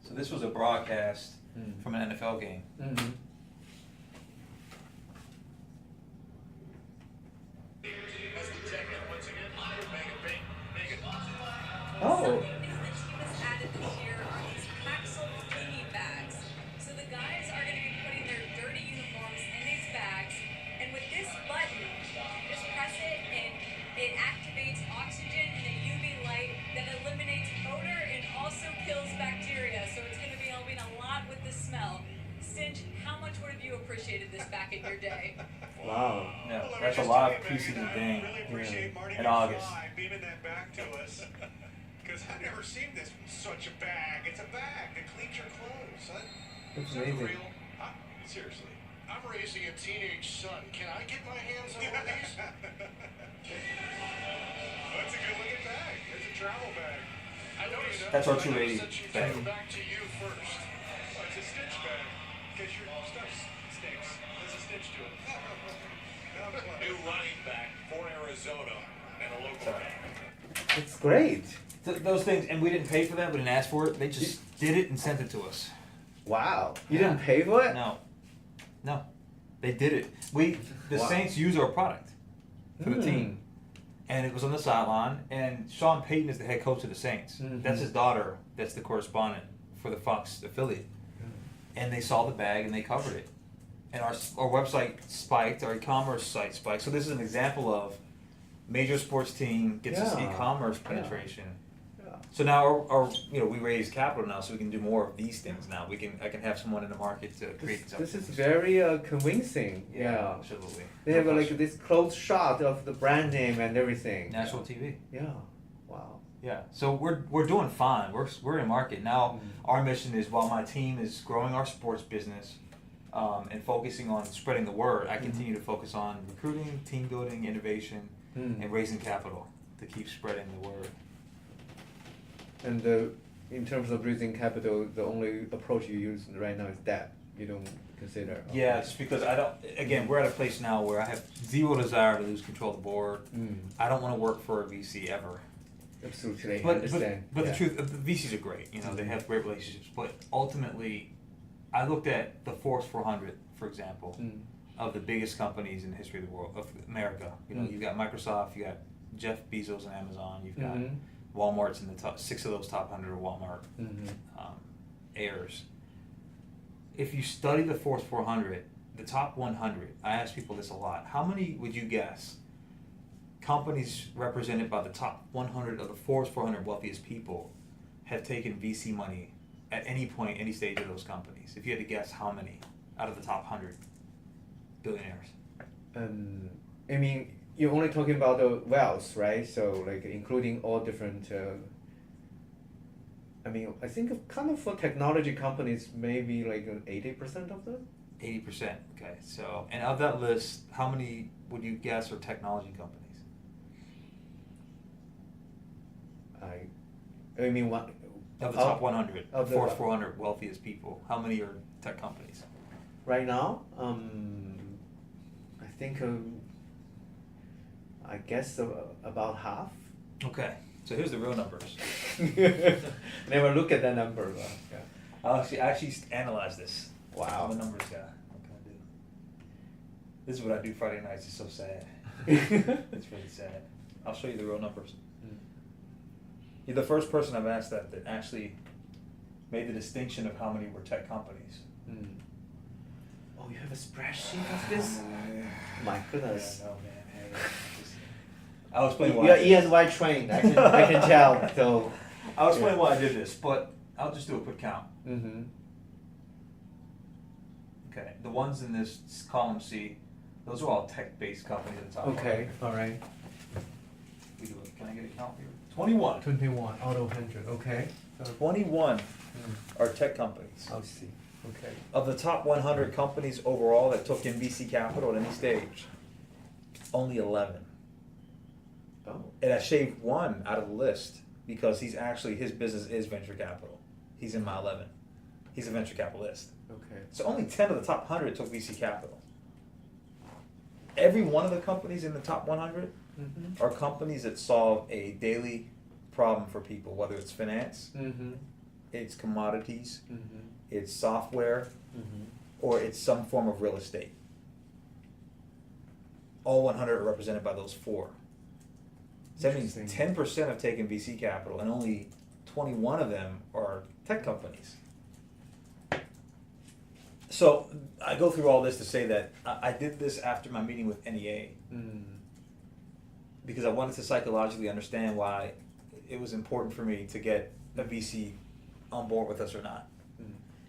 [SPEAKER 1] So this was a broadcast from an NFL game.
[SPEAKER 2] Oh.
[SPEAKER 4] It activates oxygen and a UV light that eliminates odor and also kills bacteria. So it's going to be helping a lot with the smell. Cinch, how much would have you appreciated this back in your day?
[SPEAKER 1] Wow. Yeah, that's a lot of pieces of thing in August.
[SPEAKER 5] Beaming that back to us. Because I've never seen this such a bag. It's a bag that cleans your clothes, son.
[SPEAKER 2] That's
[SPEAKER 5] Is that
[SPEAKER 2] amazing.
[SPEAKER 5] real? Seriously. I'm raising a teenage son. Can I get my hands on one of these? That's a good looking bag. It's a travel bag. I noticed.
[SPEAKER 1] That's our 280
[SPEAKER 5] bag.
[SPEAKER 1] bag.
[SPEAKER 5] Back to you first. Oh, it's a stitch bag. Because your stuff stinks. There's a stitch to it. New running back for Arizona and a local bag.
[SPEAKER 2] It's great.
[SPEAKER 1] Those things, and we didn't pay for that, we didn't ask for it. They just did it and sent it to us.
[SPEAKER 2] Wow. You didn't pay for it?
[SPEAKER 1] No, they did it. The
[SPEAKER 2] Wow.
[SPEAKER 1] Saints use our product for the team, and it was on the sideline. And Sean Payton is the head coach of the Saints. That's his daughter. That's the correspondent for the Fox affiliate. And they saw the bag and they covered it. And our website spiked. Our e-commerce site spiked. So this is an example of major sports team gets this e-commerce penetration. So now we raise capital now, so we can do more of these things now. I can have someone in the market to create something.
[SPEAKER 2] This is very convincing. Yeah.
[SPEAKER 1] Absolutely.
[SPEAKER 2] They have like this close shot of the brand name and everything.
[SPEAKER 1] National TV.
[SPEAKER 2] Yeah. Wow.
[SPEAKER 1] Yeah. So we're doing fine. We're in market now. Our mission is, while my team is growing our sports business and focusing on spreading the word, I continue to focus on recruiting, team building, innovation, and raising capital to keep spreading the word.
[SPEAKER 2] And in terms of raising capital, the only approach you use right now is debt. You don't consider.
[SPEAKER 1] Yeah, it's because I don't. Again, we're at a place now where I have zero desire to lose control of the board. I don't want to work for a VC ever.
[SPEAKER 2] Absolutely, I
[SPEAKER 1] But
[SPEAKER 2] understand.
[SPEAKER 1] the truth, the VCs are great. They have great relationships. But ultimately, I looked at the Force 400, for example, of the biggest companies in the history of the world, of America. You've got Microsoft, you got Jeff Bezos and Amazon, you've got Walmart's in the top 6 of those top 100 are Walmart heirs. If you study the Force 400, the top 100, I ask people this a lot. How many would you guess companies represented by the top 100 of the Force 400 wealthiest people have taken VC money at any point, any stage of those companies? If you had to guess, how many out of the top 100 billionaires?
[SPEAKER 2] I mean, you're only talking about the wealth, right? So like including all different. I think kind of for technology companies, maybe like 80% of them.
[SPEAKER 1] 80%. Okay. So, and of that list, how many would you guess are technology companies?
[SPEAKER 2] I mean, what?
[SPEAKER 1] Of the top 100,
[SPEAKER 2] of the
[SPEAKER 1] Force 400 wealthiest people, how many are tech companies?
[SPEAKER 2] Right now, I think I guess about half.
[SPEAKER 1] Okay, so here's the real numbers.
[SPEAKER 2] Never look at that number, but yeah.
[SPEAKER 1] I actually analyze this.
[SPEAKER 2] Wow.
[SPEAKER 1] I'm a numbers guy. What can I do? This is what I do Friday nights. It's so sad. It's really sad. I'll show you the real numbers. You're the first person I've asked that actually made the distinction of how many were tech companies.
[SPEAKER 2] Oh, you have a spreadsheet of this? My goodness.
[SPEAKER 1] Yeah, no, man. Hey, I'll explain why.
[SPEAKER 2] You're E&Y trained. I can tell. So
[SPEAKER 1] I'll explain why I did this, but I'll just do a quick count. Okay, the ones in this column C, those are all tech-based companies at the top.
[SPEAKER 2] Okay, all right.
[SPEAKER 1] Can I get a count here? 21.
[SPEAKER 2] 21 out of 100. Okay.
[SPEAKER 1] 21 are tech companies.
[SPEAKER 2] I'll see. Okay.
[SPEAKER 1] Of the top 100 companies overall that took in VC capital at any stage, only 11.
[SPEAKER 2] Oh.
[SPEAKER 1] And I shaved one out of the list because his business is venture capital. He's in my 11. He's a venture capitalist.
[SPEAKER 2] Okay.
[SPEAKER 1] So only 10 of the top 100 took VC capital. Every one of the companies in the top 100 are companies that solve a daily problem for people, whether it's finance, it's commodities, it's software, or it's some form of real estate. All 100 are represented by those four. So that means 10% have taken VC capital and only 21 of them are tech companies. So I go through all this to say that I did this after my meeting with NEA because I wanted to psychologically understand why it was important for me to get a VC on board with us or not.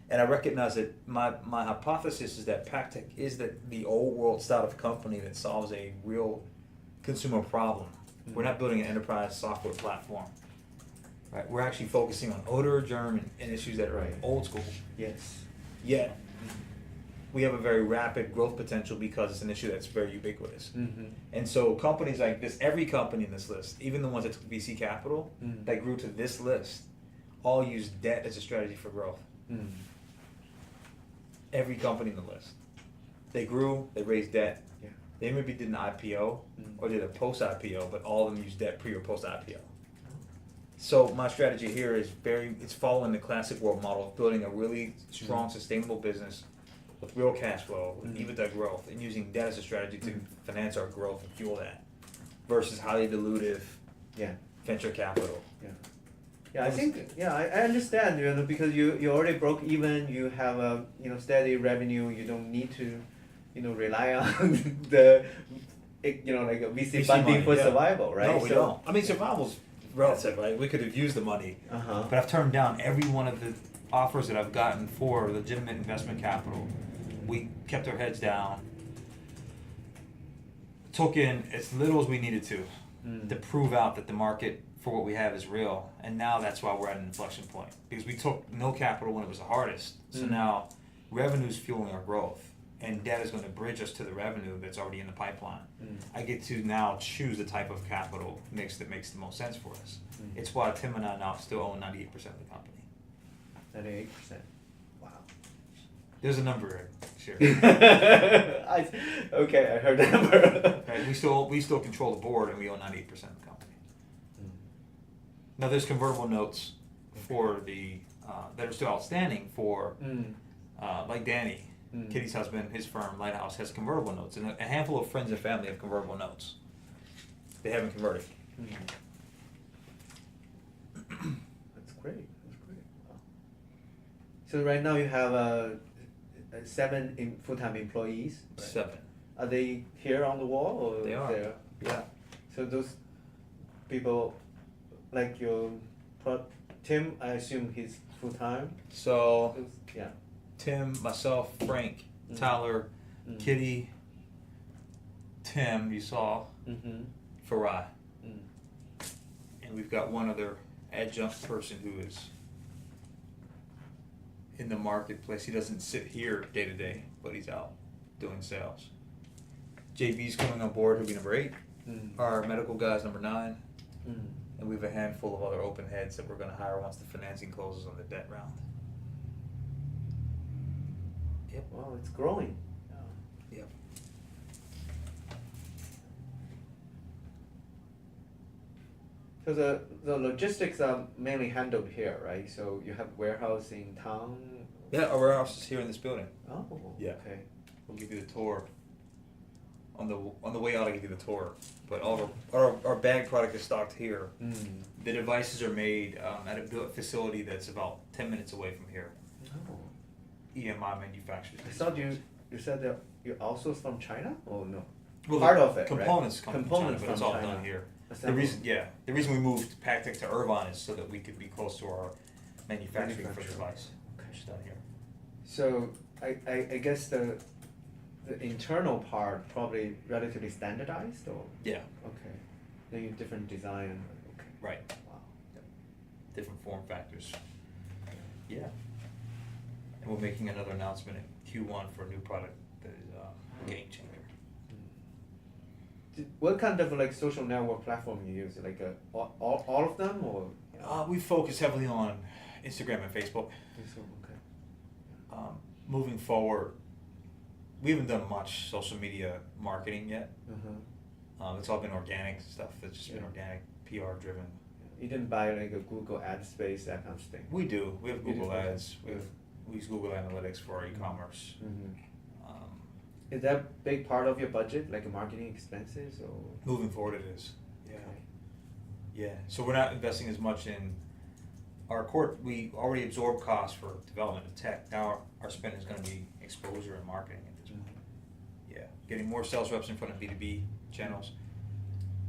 [SPEAKER 1] And I recognize that my hypothesis is that PackTech is the old world style of company that solves a real consumer problem. We're not building an enterprise software platform. Right? We're actually focusing on odor, germ, and issues that are old school.
[SPEAKER 2] Yes.
[SPEAKER 1] Yet, we have a very rapid growth potential because it's an issue that's very ubiquitous. And so companies like this, every company in this list, even the ones that took VC capital, that grew to this list, all use debt as a strategy for growth. Every company in the list. They grew, they raised debt.
[SPEAKER 2] Yeah.
[SPEAKER 1] They maybe did an IPO or did a post-IPO, but all of them use debt pre or post-IPO. So my strategy here is it's following the classic world model of building a really strong, sustainable business with real cash flow, with EBITDA growth, and using debt as a strategy to finance our growth and fuel that, versus highly dilutive venture capital.
[SPEAKER 2] Yeah, I think I understand. Because you already broke even. You have a steady revenue. You don't need to rely on the like a VC funding
[SPEAKER 1] money,
[SPEAKER 2] for survival, right?
[SPEAKER 1] No, we don't. I mean, survival's relative, right? We could have used the money, but I've turned down every one of the offers that I've gotten for legitimate investment capital. We kept our heads down, took in as little as we needed to prove out that the market for what we have is real, and now that's why we're at an inflection point, because we took no capital when it was the hardest. So now revenue's fueling our growth, and debt is going to bridge us to the revenue that's already in the pipeline. I get to now choose the type of capital mix that makes the most sense for us. It's why Tim and I now still own 98% of the company.
[SPEAKER 2] 98%. Wow.
[SPEAKER 1] There's a number there, sure.
[SPEAKER 2] Okay, I heard the number.
[SPEAKER 1] Right, we still control the board, and we own 98% of the company. Now there's convertible notes for the that are still outstanding for like Danny, Kitty's husband, his firm Lighthouse has convertible notes, and a handful of friends and family have convertible notes. They haven't converted.
[SPEAKER 2] That's great. Wow. So right now you have 7 full-time employees. Right?
[SPEAKER 1] 7.
[SPEAKER 2] Are they here on the wall or
[SPEAKER 1] They are.
[SPEAKER 2] there?
[SPEAKER 1] Yeah.
[SPEAKER 2] So those people, like your Tim, I assume he's full-time.
[SPEAKER 1] So
[SPEAKER 2] Yeah.
[SPEAKER 1] Tim, myself, Frank, Tyler, Kitty, Tim, you saw, Farai. And we've got one other adjunct person who is in the marketplace. He doesn't sit here day to day, but he's out doing sales. JB's coming on board, who'll be number 8. Our medical guy's number 9. And we have a handful of other open heads that we're going to hire once the financing closes on the debt round. Yep.
[SPEAKER 2] Wow, it's growing.
[SPEAKER 1] Yep.
[SPEAKER 2] So the logistics are mainly handled here, right? So you have warehouse in town.
[SPEAKER 1] Yeah, our warehouse is here in this building.
[SPEAKER 2] Oh.
[SPEAKER 1] Yeah.
[SPEAKER 2] Okay.
[SPEAKER 1] We'll give you the tour. On the way out, I'll give you the tour. But all of our bag product is stocked here. The devices are made at a facility that's about 10 minutes away from here.
[SPEAKER 2] Oh.
[SPEAKER 1] EMI manufacturers.
[SPEAKER 2] I thought you said that you're also from China, or no?
[SPEAKER 1] Well,
[SPEAKER 2] Part of it,
[SPEAKER 1] components
[SPEAKER 2] right?
[SPEAKER 1] come from
[SPEAKER 2] Components
[SPEAKER 1] China, but it's
[SPEAKER 2] from
[SPEAKER 1] all
[SPEAKER 2] China.
[SPEAKER 1] done here.
[SPEAKER 2] Assembled.
[SPEAKER 1] The reason we moved Pactech to Irvine is so that we could be close to our manufacturing for the device.
[SPEAKER 2] Okay.
[SPEAKER 1] It's done here.
[SPEAKER 2] So I guess the internal part probably relatively standardized, or
[SPEAKER 1] Yeah,
[SPEAKER 2] okay, then you different design. Okay.
[SPEAKER 1] right.
[SPEAKER 2] Wow.
[SPEAKER 1] Different form factors. Yeah. And we're making another announcement in Q1 for a new product that is a game changer.
[SPEAKER 2] What kind of like social network platform you use? Like all of them, or?
[SPEAKER 1] We focus heavily on Instagram and Facebook.
[SPEAKER 2] Okay.
[SPEAKER 1] Moving forward, we haven't done much social media marketing yet. It's all been organic stuff. It's just been organic, PR driven.
[SPEAKER 2] You didn't buy like a Google ad space, that kind of thing.
[SPEAKER 1] We do. We have
[SPEAKER 2] You
[SPEAKER 1] Google
[SPEAKER 2] do?
[SPEAKER 1] Ads. We use Google Analytics for our e-commerce.
[SPEAKER 2] Is that a big part of your budget, like marketing expenses, or?
[SPEAKER 1] Moving forward, it is. Yeah.
[SPEAKER 2] Okay.
[SPEAKER 1] Yeah. So we're not investing as much in our core. We already absorb costs for development of tech. Now our spend is going to be exposure and marketing at this point. Yeah. Getting more sales reps in front of B2B channels,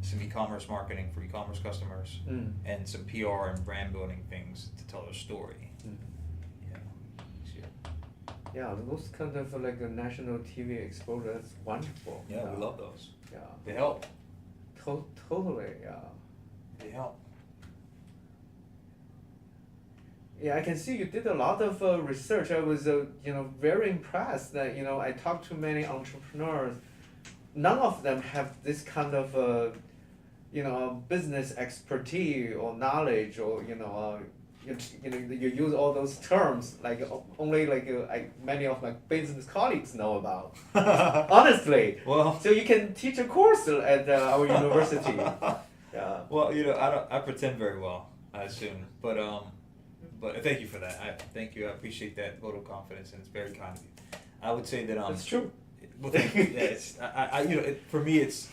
[SPEAKER 1] some e-commerce marketing for e-commerce customers, and some PR and brand building things to tell their story. Yeah.
[SPEAKER 2] Yeah, those kind of like a national TV exposure, that's wonderful.
[SPEAKER 1] Yeah, we love those.
[SPEAKER 2] Yeah.
[SPEAKER 1] They help.
[SPEAKER 2] Totally, yeah.
[SPEAKER 1] They help.
[SPEAKER 2] Yeah, I can see you did a lot of research. I was, very impressed that, I talked to many entrepreneurs. None of them have this kind of, business expertise or knowledge, or, you use all those terms like only like many of my business colleagues know about. Honestly.
[SPEAKER 1] Well.
[SPEAKER 2] So you can teach a course at our university. Yeah.
[SPEAKER 1] Well, I pretend very well, I assume, but thank you for that. Thank you. I appreciate that vote of confidence, and it's very kind of you. I would say that
[SPEAKER 2] It's true.
[SPEAKER 1] Well, thank you. Yeah, it's for me it's.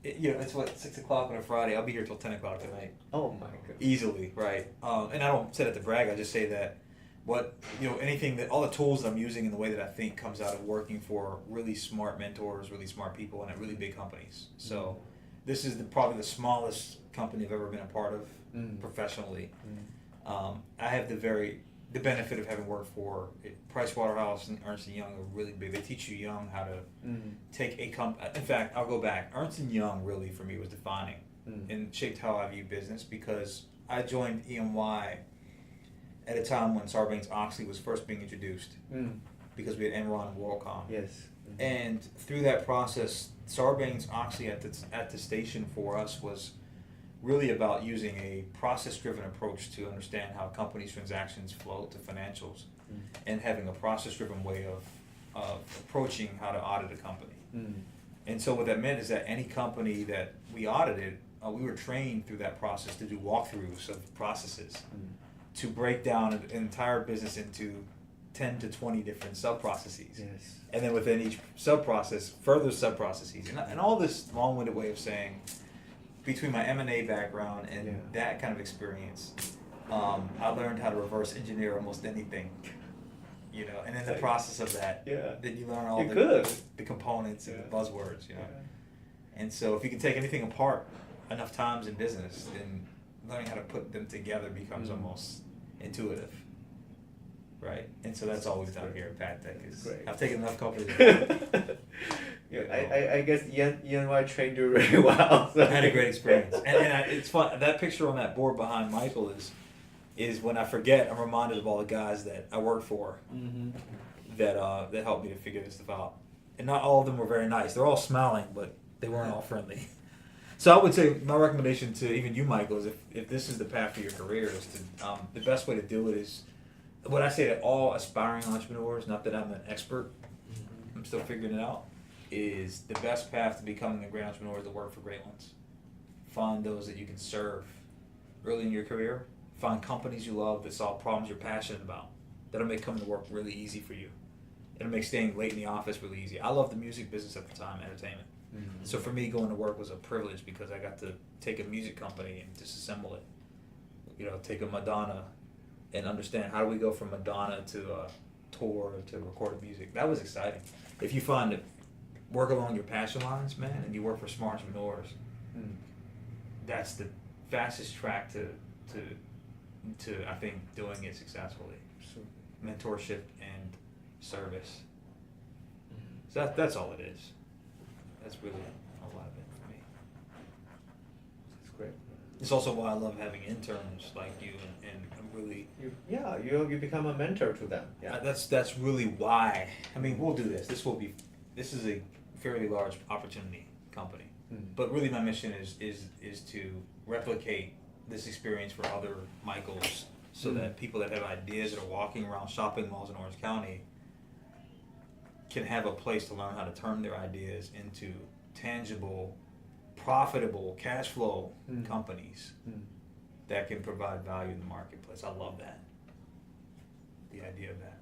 [SPEAKER 1] It's 6 o'clock on a Friday. I'll be here till 10 o'clock tonight.
[SPEAKER 2] Oh my goodness.
[SPEAKER 1] Easily, right? And I don't say that to brag. I just say that anything that all the tools that I'm using in the way that I think comes out of working for really smart mentors, really smart people, and at really big companies. So, this is probably the smallest company I've ever been a part of professionally. I have the benefit of having worked for Pricewaterhouse and Ernst & Young are really big. They teach you young how to take a company. In fact, I'll go back. Ernst & Young really for me was defining and shaped how I view business, because I joined EMY at a time when Sarbanes-Oxley was first being introduced, because we had Enron and WorldCom.
[SPEAKER 2] Yes.
[SPEAKER 1] And through that process, Sarbanes-Oxley at the station for us was really about using a process-driven approach to understand how companies' transactions flow to financials, and having a process-driven way of approaching how to audit a company. And so what that meant is that any company that we audited, we were trained through that process to do walkthroughs of processes, to break down an entire business into 10 to 20 different sub-processes.
[SPEAKER 2] Yes.
[SPEAKER 1] And then within each sub-process, further sub-processes. And all this long-winded way of saying, between my M&A background and that kind of experience, I learned how to reverse engineer almost anything, and in the process of that, then you learn all the components and the buzzwords, And so if you can take anything apart enough times in business, then learning how to put them together becomes almost intuitive, right? And so that's all we've done here at Pactech. I've taken enough companies.
[SPEAKER 2] I guess ENY trained you really well. So.
[SPEAKER 1] I had a great experience, and it's fun. That picture on that board behind Michael is when I forget, I'm reminded of all the guys that I worked for that helped me to figure this stuff out. And not all of them were very nice. They're all smiling, but they weren't all friendly. So I would say my recommendation to even you, Michael, is if this is the path for your career, is to the best way to do it is what I say to all aspiring entrepreneurs. Not that I'm an expert, I'm still figuring it out. Is the best path to becoming a great entrepreneur is to work for great ones. find those that you can serve early in your career. Find companies you love that solve problems you're passionate about. That'll make coming to work really easy for you. It'll make staying late in the office really easy. I loved the music business at the time, entertainment. Mm-hmm. So for me, going to work was a privilege because I got to take a music company and disassemble it. You know, take a Madonna and understand how do we go from Madonna to a tour to recorded music. That was exciting. If you find it, work along your passion lines, man, and you work for smart entrepreneurs, that's the fastest track to I think doing it successfully.
[SPEAKER 2] Sure.
[SPEAKER 1] Mentorship and service. So that's all it is. That's really a lot of it for me.
[SPEAKER 2] That's great.
[SPEAKER 1] It's also why I love having interns like you and really.
[SPEAKER 2] You become a mentor to them. Yeah.
[SPEAKER 1] That's really why. I mean, we'll do this. This is a fairly large opportunity company, but really my mission is to replicate this experience for other Michaels, so that people that have ideas that are walking around shopping malls in Orange County can have a place to learn how to turn their ideas into tangible, profitable, cash flow companies that can provide value in the marketplace. I love that. The idea of that.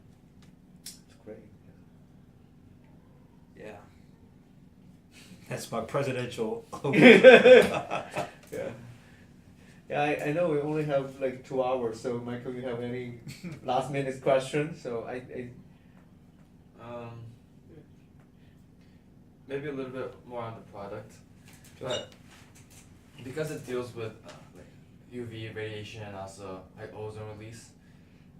[SPEAKER 2] It's great.
[SPEAKER 1] Yeah. That's my presidential.
[SPEAKER 2] Yeah. Yeah, I know we only have like 2 hours, so Michael, you have any last minute questions? So
[SPEAKER 3] maybe a little bit more on the product, but because it deals with like UV radiation and also like ozone release,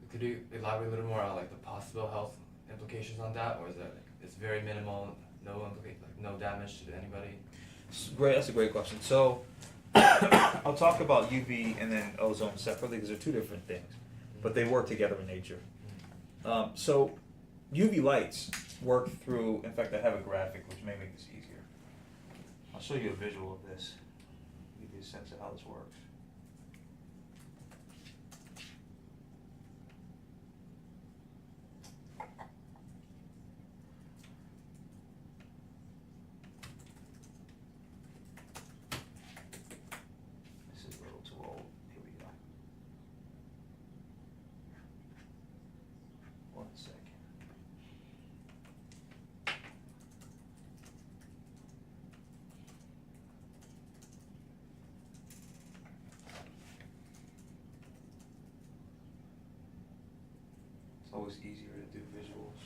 [SPEAKER 3] could you elaborate a little more on like the possible health implications on that, or is that like it's very minimal, no damage to anybody?
[SPEAKER 1] Great, that's a great question. So I'll talk about UV and then ozone separately because they're two different things, but they work together in nature. So UV lights work through, in fact I have a graphic which may make this easier. I'll show you a visual of this, give you a sense of how this works. This is a little too old. Here we go. One second. It's always easier to do visuals.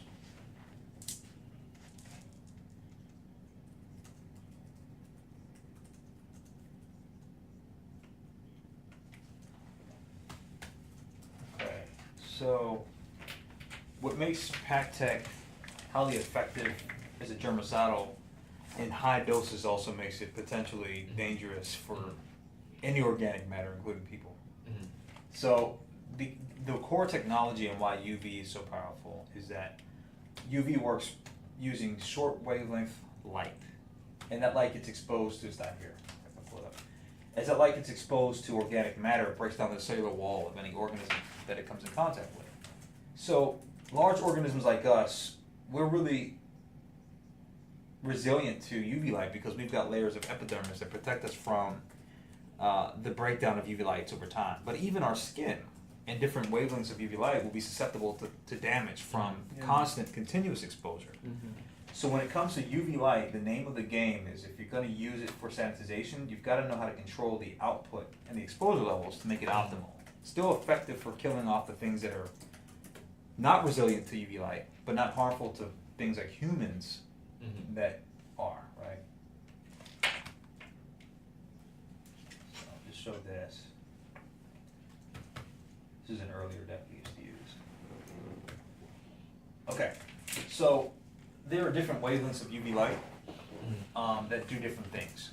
[SPEAKER 1] Okay, so what makes PacTech highly effective as a germicidal in high doses also makes it potentially dangerous for any organic matter, including people. So the core technology and why UV is so powerful is that UV works using short wavelength light, and that light gets exposed to, it's down here, I'll pull it up. As that light gets exposed to organic matter, it breaks down the cellular wall of any organism that it comes in contact with. So large organisms like us, we're really resilient to UV light because we've got layers of epidermis that protect us from the breakdown of UV lights over time. But even our skin and different wavelengths of UV light will be susceptible to damage from constant, continuous exposure. So when it comes to UV light, the name of the game is if you're going to use it for sanitization, you've got to know how to control the output and the exposure levels to make it optimal. Still effective for killing off the things that are not resilient to UV light, but not harmful to things like humans that are, right? So I'll just show this. This is an earlier deck we used to use. Okay, so there are different wavelengths of UV light that do different things.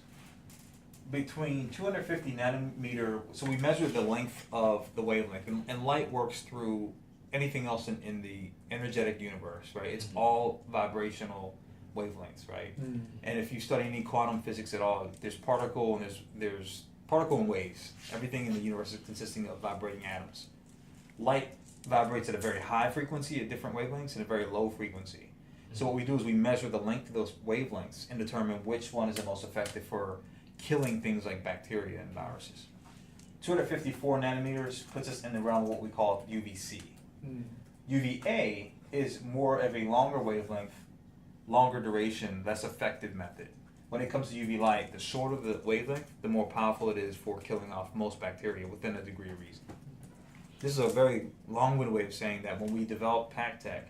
[SPEAKER 1] Between 250 nanometer, so we measure the length of the wavelength, and light works through anything else in the energetic universe, right? It's all vibrational wavelengths, right? And if you study any quantum physics at all, there's particle and there's particle and waves. Everything in the universe is consisting of vibrating atoms. Light vibrates at a very high frequency at different wavelengths and a very low frequency. So what we do is we measure the length of those wavelengths and determine which one is the most effective for killing things like bacteria and viruses. 254 nanometers puts us in the realm of what we call UVC. UVA is more of a longer wavelength, longer duration, less effective method. When it comes to UV light, the shorter the wavelength, the more powerful it is for killing off most bacteria within a degree of reason. This is a very long-winded way of saying that when we developed PacTech,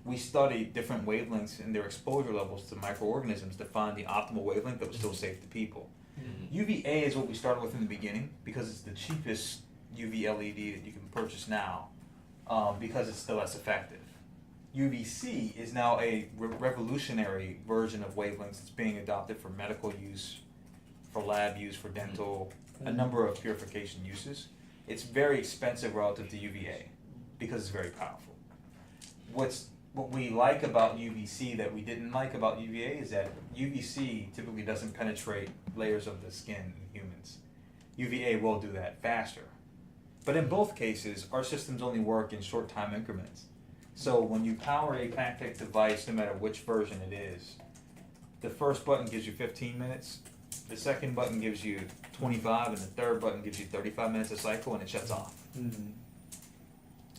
[SPEAKER 1] we studied different wavelengths and their exposure levels to microorganisms to find the optimal wavelength that was still safe to people. UVA is what we started with in the beginning because it's the cheapest UV LED that you can purchase now because it's still less effective. UVC is now a revolutionary version of wavelengths that's being adopted for medical use, for lab use, for dental, a number of purification uses. It's very expensive relative to UVA because it's very powerful. What we like about UVC that we didn't like about UVA is that UVC typically doesn't penetrate layers of the skin in humans. UVA will do that faster. But in both cases, our systems only work in short time increments. So when you power a PacTech device, no matter which version it is, the first button gives you 15 minutes, the second button gives you 25, and the third button gives you 35 minutes a cycle, and it shuts off.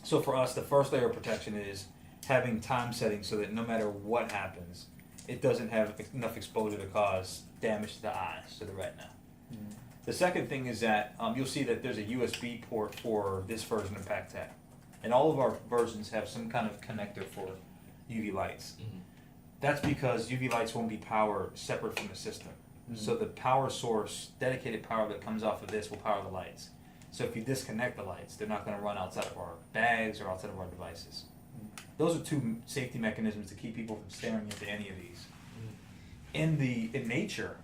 [SPEAKER 1] So for us, the first layer of protection is having time settings so that no matter what happens, it doesn't have enough exposure to cause damage to the eyes, to the retina. The second thing is that you'll see that there's a USB port for this version of PacTech. And all of our versions have some kind of connector for UV lights. That's because UV lights won't be powered separate from the system. So the power source, dedicated power that comes off of this will power the lights. So if you disconnect the lights, they're not going to run outside of our bags or outside of our devices. Those are two safety mechanisms to keep people from staring into any of these. In nature,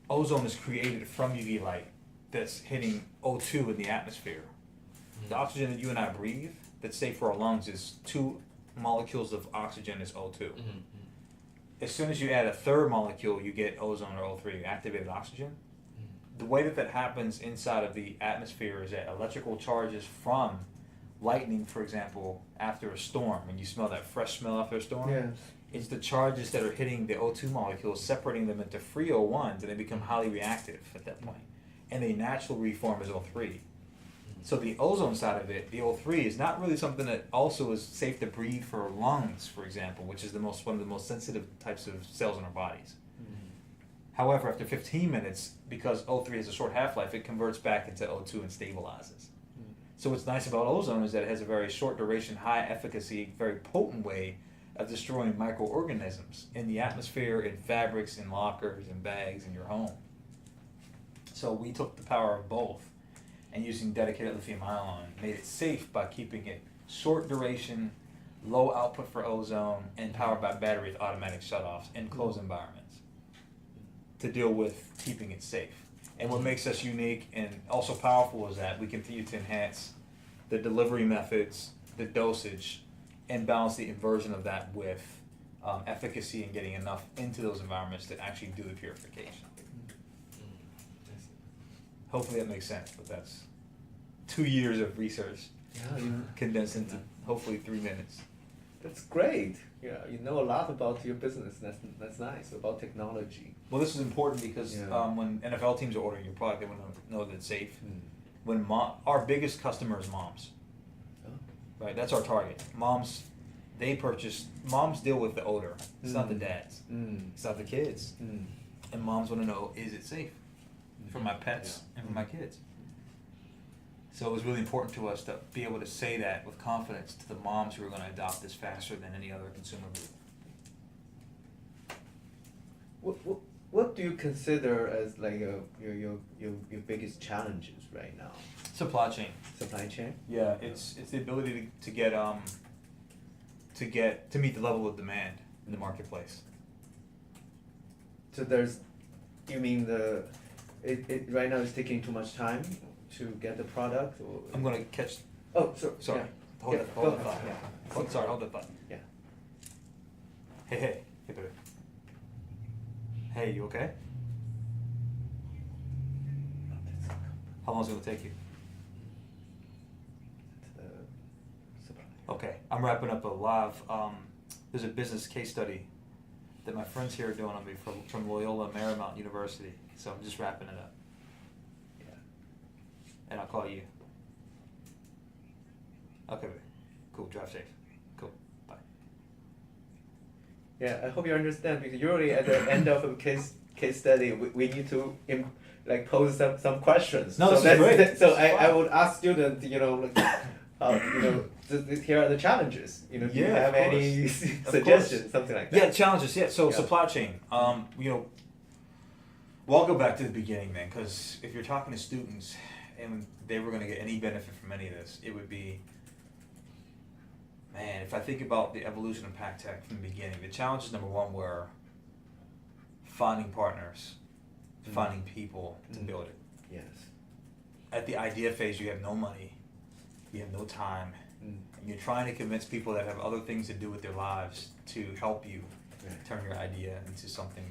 [SPEAKER 1] ozone is created from UV light that's hitting O2 in the atmosphere. The oxygen that you and I breathe that's safe for our lungs is 2 molecules of oxygen is O2. As soon as you add a third molecule, you get ozone or O3, activated oxygen. The way that happens inside of the atmosphere is that electrical charges from lightning, for example, after a storm, when you smell that fresh smell after a storm, it's the charges that are hitting the O2 molecules, separating them into free O1s, and they become highly reactive at that point. And they naturally reform as O3. So the ozone side of it, the O3, is not really something that also is safe to breathe for lungs, for example, which is one of the most sensitive types of cells in our bodies. However, after 15 minutes, because O3 has a short half-life, it converts back into O2 and stabilizes. So what's nice about ozone is that it has a very short duration, high efficacy, very potent way of destroying microorganisms in the atmosphere, in fabrics, in lockers, in bags, in your home. So we took the power of both and using dedicated lithium ion made it safe by keeping it short duration, low output for ozone, and powered by battery with automatic shutoffs in closed environments to deal with keeping it safe. And what makes us unique and also powerful is that we continue to enhance the delivery methods, the dosage, and balance the inversion of that with efficacy and getting enough into those environments to actually do the purification. Hopefully that makes sense, but that's 2 years of research condensed into hopefully 3 minutes.
[SPEAKER 2] That's great. Yeah, you know a lot about your business. That's nice, about technology.
[SPEAKER 1] Well, this is important because when NFL teams are ordering your product, they want to know that it's safe. When our biggest customer is moms, right? That's our target. Moms deal with the odor. It's not the dads. It's not the kids. And moms want to know, is it safe for my pets and for my kids? So it was really important to us to be able to say that with confidence to the moms who are going to adopt this faster than any other consumer group.
[SPEAKER 2] What do you consider as like your biggest challenges right now?
[SPEAKER 1] Supply chain.
[SPEAKER 2] Supply chain?
[SPEAKER 1] Yeah, it's the ability to meet the level of demand in the marketplace.
[SPEAKER 2] So you mean it right now is taking too much time to get the product? Or
[SPEAKER 1] I'm gonna catch.
[SPEAKER 2] Oh,
[SPEAKER 1] sorry.
[SPEAKER 2] Yeah.
[SPEAKER 1] Hold that thought.
[SPEAKER 2] Yeah.
[SPEAKER 1] Hold that thought.
[SPEAKER 2] Yeah.
[SPEAKER 1] Hey, baby. Hey, you okay? How long is it gonna take you? Okay, I'm wrapping up a live. There's a business case study that my friends here are doing on me from Loyola Marymount University. So I'm just wrapping it up. Yeah. And I'll call you. Okay, cool. Drive safe. Cool. Bye.
[SPEAKER 2] Yeah, I hope you understand, because usually at the end of a case study, we need to pose some questions.
[SPEAKER 1] No, this is great.
[SPEAKER 2] So I would ask students, here are the challenges. Do you have any suggestions, something like that?
[SPEAKER 1] Yeah, challenges. Yeah. So supply chain. Well, I'll go back to the beginning then, because if you're talking to students and they were going to get any benefit from any of this, it would be, man, if I think about the evolution of Pac Tech from the beginning, the challenges number one were finding partners, finding people to build it.
[SPEAKER 2] Yes.
[SPEAKER 1] At the idea phase, you have no money, you have no time, and you're trying to convince people that have other things to do with their lives to help you turn your idea into something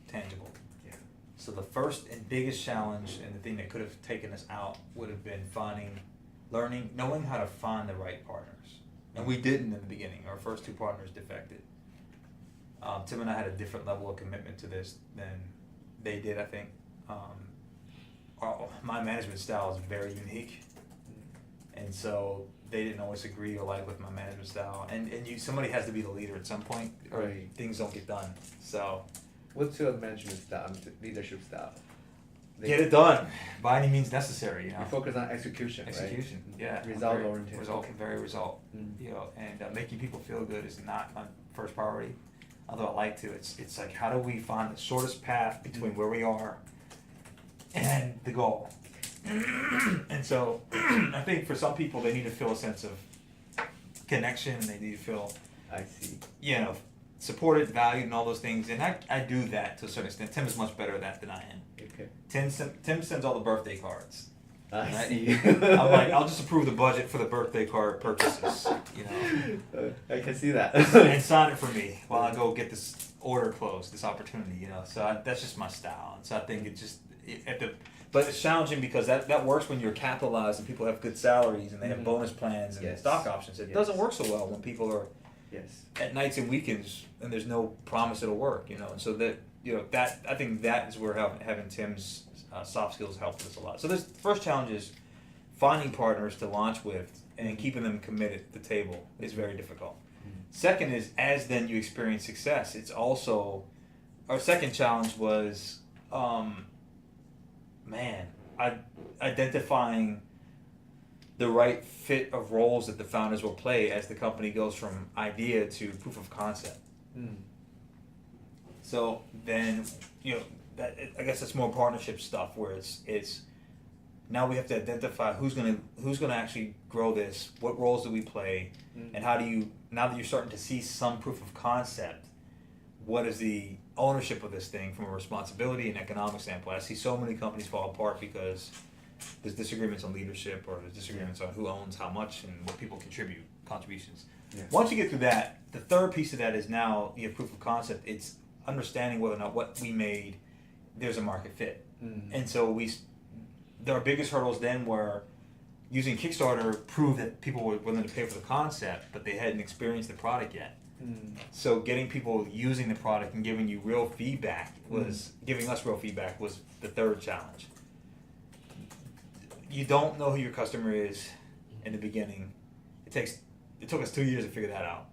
[SPEAKER 1] tangible.
[SPEAKER 2] Yeah.
[SPEAKER 1] So the first and biggest challenge, and the thing that could have taken us out, would have been knowing how to find the right partners. And we didn't in the beginning. Our first two partners defected. Tim and I had a different level of commitment to this than they did, I think. My management style is very unique. And so they didn't always agree or like with my management style. And somebody has to be the leader at some point, or things don't get done. So,
[SPEAKER 2] what's your management style, leadership style?
[SPEAKER 1] Get it done by any means necessary.
[SPEAKER 2] You focus on execution.
[SPEAKER 1] Execution,
[SPEAKER 2] right?
[SPEAKER 1] yeah.
[SPEAKER 2] Result oriented.
[SPEAKER 1] Very result. And making people feel good is not my first priority. Although I like to, it's like, how do we find the shortest path between where we are and the goal? And so I think for some people, they need to feel a sense of connection. They need to feel, supported, valued, and all those things. And I do that to a certain extent. Tim is much better at that than I am.
[SPEAKER 2] Okay.
[SPEAKER 1] Tim sends all the birthday cards.
[SPEAKER 2] I see.
[SPEAKER 1] I'm like, I'll just approve the budget for the birthday card purchases,
[SPEAKER 2] I can see that.
[SPEAKER 1] and sign it for me while I go get this order closed, this opportunity, So that's just my style. And so I think but it's challenging because that works when you're capitalized and people have good salaries and they have bonus plans and stock options. It doesn't work so well when people are at nights and weekends and there's no promise it'll work, And so that I think that is where having Tim's soft skills helped us a lot. So the first challenge is finding partners to launch with and keeping them committed at the table is very difficult. Second is, as then you experience success, it's also, our second challenge was, identifying the right fit of roles that the founders will play as the company goes from idea to proof of concept. So then, I guess it's more partnership stuff where it's now we have to identify who's gonna actually grow this, what roles do we play, and how do you, now that you're starting to see some proof of concept, what is the ownership of this thing from a responsibility and economic standpoint? I see so many companies fall apart because there's disagreements on leadership or there's disagreements on who owns how much and what people contributions. Once you get through that, the third piece of that is now you have proof of concept. It's understanding whether or not what we made, there's a market fit. And so our biggest hurdles then were using Kickstarter proved that people were willing to pay for the concept, but they hadn't experienced the product yet. So getting people using the product and giving you real feedback giving us real feedback was the third challenge. You don't know who your customer is in the beginning. It took us 2 years to figure that out.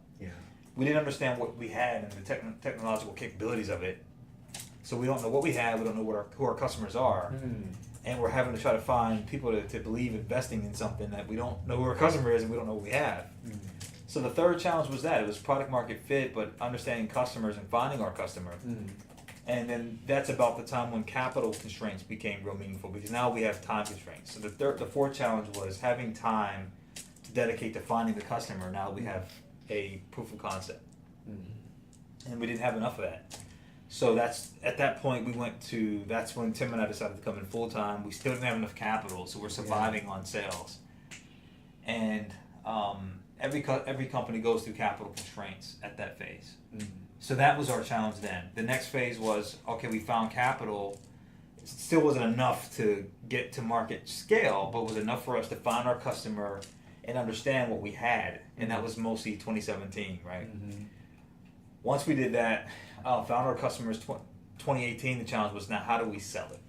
[SPEAKER 1] We didn't understand what we had and the technological capabilities of it. So we don't know what we have, we don't know who our customers are. And we're having to try to find people to believe investing in something that we don't know who our customer is and we don't know what we have. So the third challenge was that. It was product market fit, but understanding customers and finding our customer. And then that's about the time when capital constraints became real meaningful because now we have time constraints. So the fourth challenge was having time to dedicate to finding the customer. Now we have a proof of concept. And we didn't have enough of that. So at that point that's when Tim and I decided to come in full time. We still didn't have enough capital, so we're surviving on sales. And every company goes through capital constraints at that phase. So that was our challenge then. The next phase was, okay, we found capital. It still wasn't enough to get to market scale, but was enough for us to find our customer and understand what we had. And that was mostly 2017, right? Once we did that, found our customers 2018. The challenge was now how do we sell it?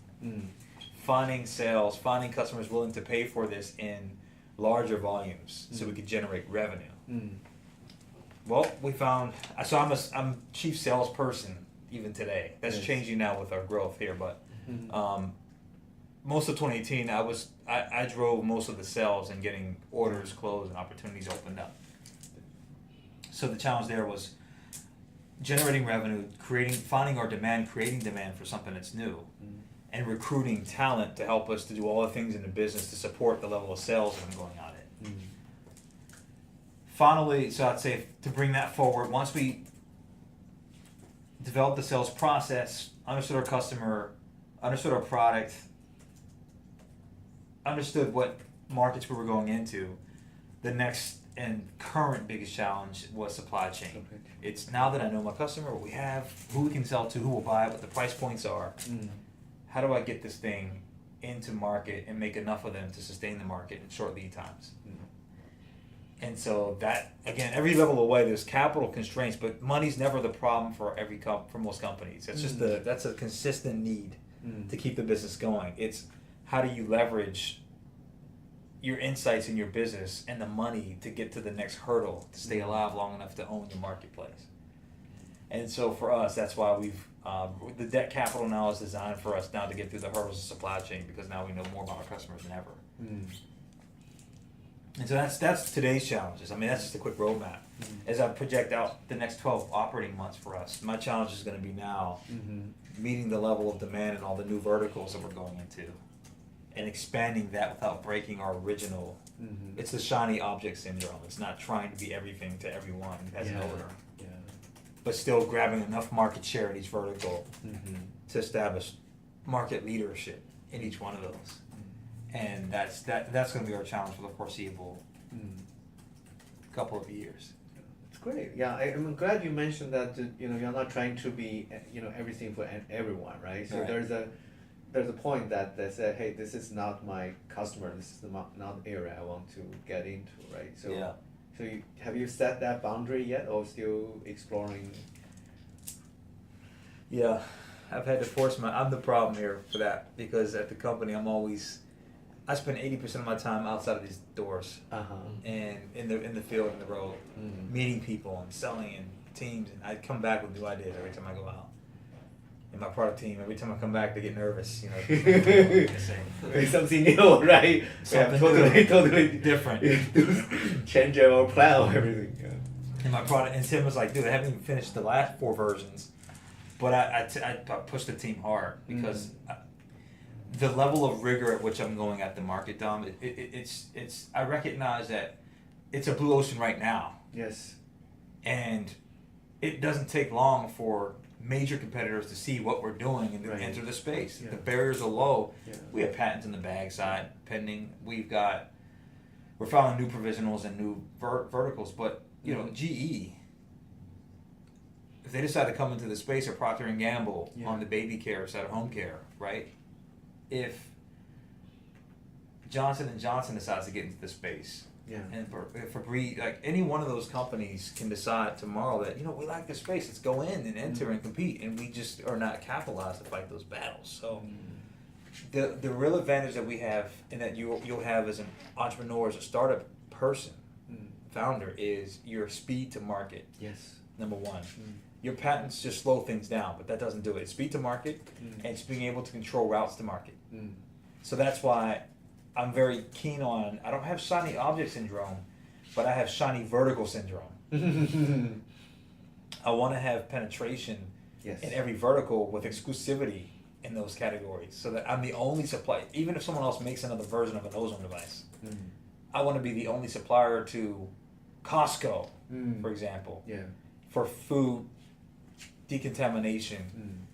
[SPEAKER 1] Finding sales, finding customers willing to pay for this in larger volumes so we could generate revenue. Well, we found, so I'm chief salesperson even today. That's changing now with our growth here, but most of 2018 I drove most of the sales and getting orders closed and opportunities opened up. So the challenge there was generating revenue, finding our demand, creating demand for something that's new, and recruiting talent to help us to do all the things in the business to support the level of sales that I'm going on it. Finally, so I'd say to bring that forward, once we developed the sales process, understood our customer, understood our product, understood what markets we were going into, the next and current biggest challenge was supply chain. Okay. It's now that I know my customer, what we have, who we can sell to, who will buy it, what the price points are, how do I get this thing into market and make enough of them to sustain the market in short lead times? And so that, again, every level of way, there's capital constraints, but money's never the problem for for most companies. It's just that's a consistent need to keep the business going. It's how do you leverage your insights in your business and the money to get to the next hurdle to stay alive long enough to own your marketplace. And so for us, that's why we've the debt capital now is designed for us now to get through the hurdles of supply chain, because now we know more about our customers than ever. And so that's today's challenges. I mean, that's just a quick roadmap. As I project out the next 12 operating months for us, my challenge is going to be now meeting the level of demand in all the new verticals that we're going into and expanding that without breaking our original. It's the shiny object syndrome. It's not trying to be everything to everyone as an owner, but still grabbing enough market share in each vertical to establish market leadership in each one of those. And that's going to be our challenge for the foreseeable couple of years.
[SPEAKER 2] It's great. Yeah, I'm glad you mentioned that. You're not trying to be everything for everyone, right? So there's a point that they said, hey, this is not my customer. This is not the area I want to get into, right? So so have you set that boundary yet, or still exploring?
[SPEAKER 1] Yeah, I've had to force I'm the problem here for that, because at the company I spend 80% of my time outside of these doors and in the field, in the road, meeting people and selling and teams, and I come back with new ideas every time I go out. And my product team, every time I come back, they get nervous.
[SPEAKER 2] Something new, right?
[SPEAKER 1] Something
[SPEAKER 2] totally
[SPEAKER 1] different.
[SPEAKER 2] Change our plan or everything. Yeah.
[SPEAKER 1] And my product, and Tim was like, dude, I haven't even finished the last 4 versions, but I pushed the team hard because the level of rigor at which I'm going at the market, Dom, it's I recognize that it's a blue ocean right now.
[SPEAKER 2] Yes.
[SPEAKER 1] And it doesn't take long for major competitors to see what we're doing and to enter the space. The barriers are low. We have patents in the bag side pending. We're filing new provisionals and new verticals, but GE, if they decide to come into the space, or Procter & Gamble on the baby care side of home care, right? If Johnson & Johnson decides to get into the space, and if Febreze, like any one of those companies can decide tomorrow that, we like this space, let's go in and enter and compete, and we just are not capitalized to fight those battles. So the real advantage that we have, and that you'll have as an entrepreneur, as a startup person, founder, is your speed to market.
[SPEAKER 2] Yes.
[SPEAKER 1] Number one. Your patents just slow things down, but that doesn't do it. It's speed to market, and it's being able to control routes to market. So that's why I'm very keen on, I don't have shiny object syndrome, but I have shiny vertical syndrome. I want to have penetration in every vertical with exclusivity in those categories, so that I'm the only supplier. Even if someone else makes another version of an ozone device, I want to be the only supplier to Costco, for example, for food decontamination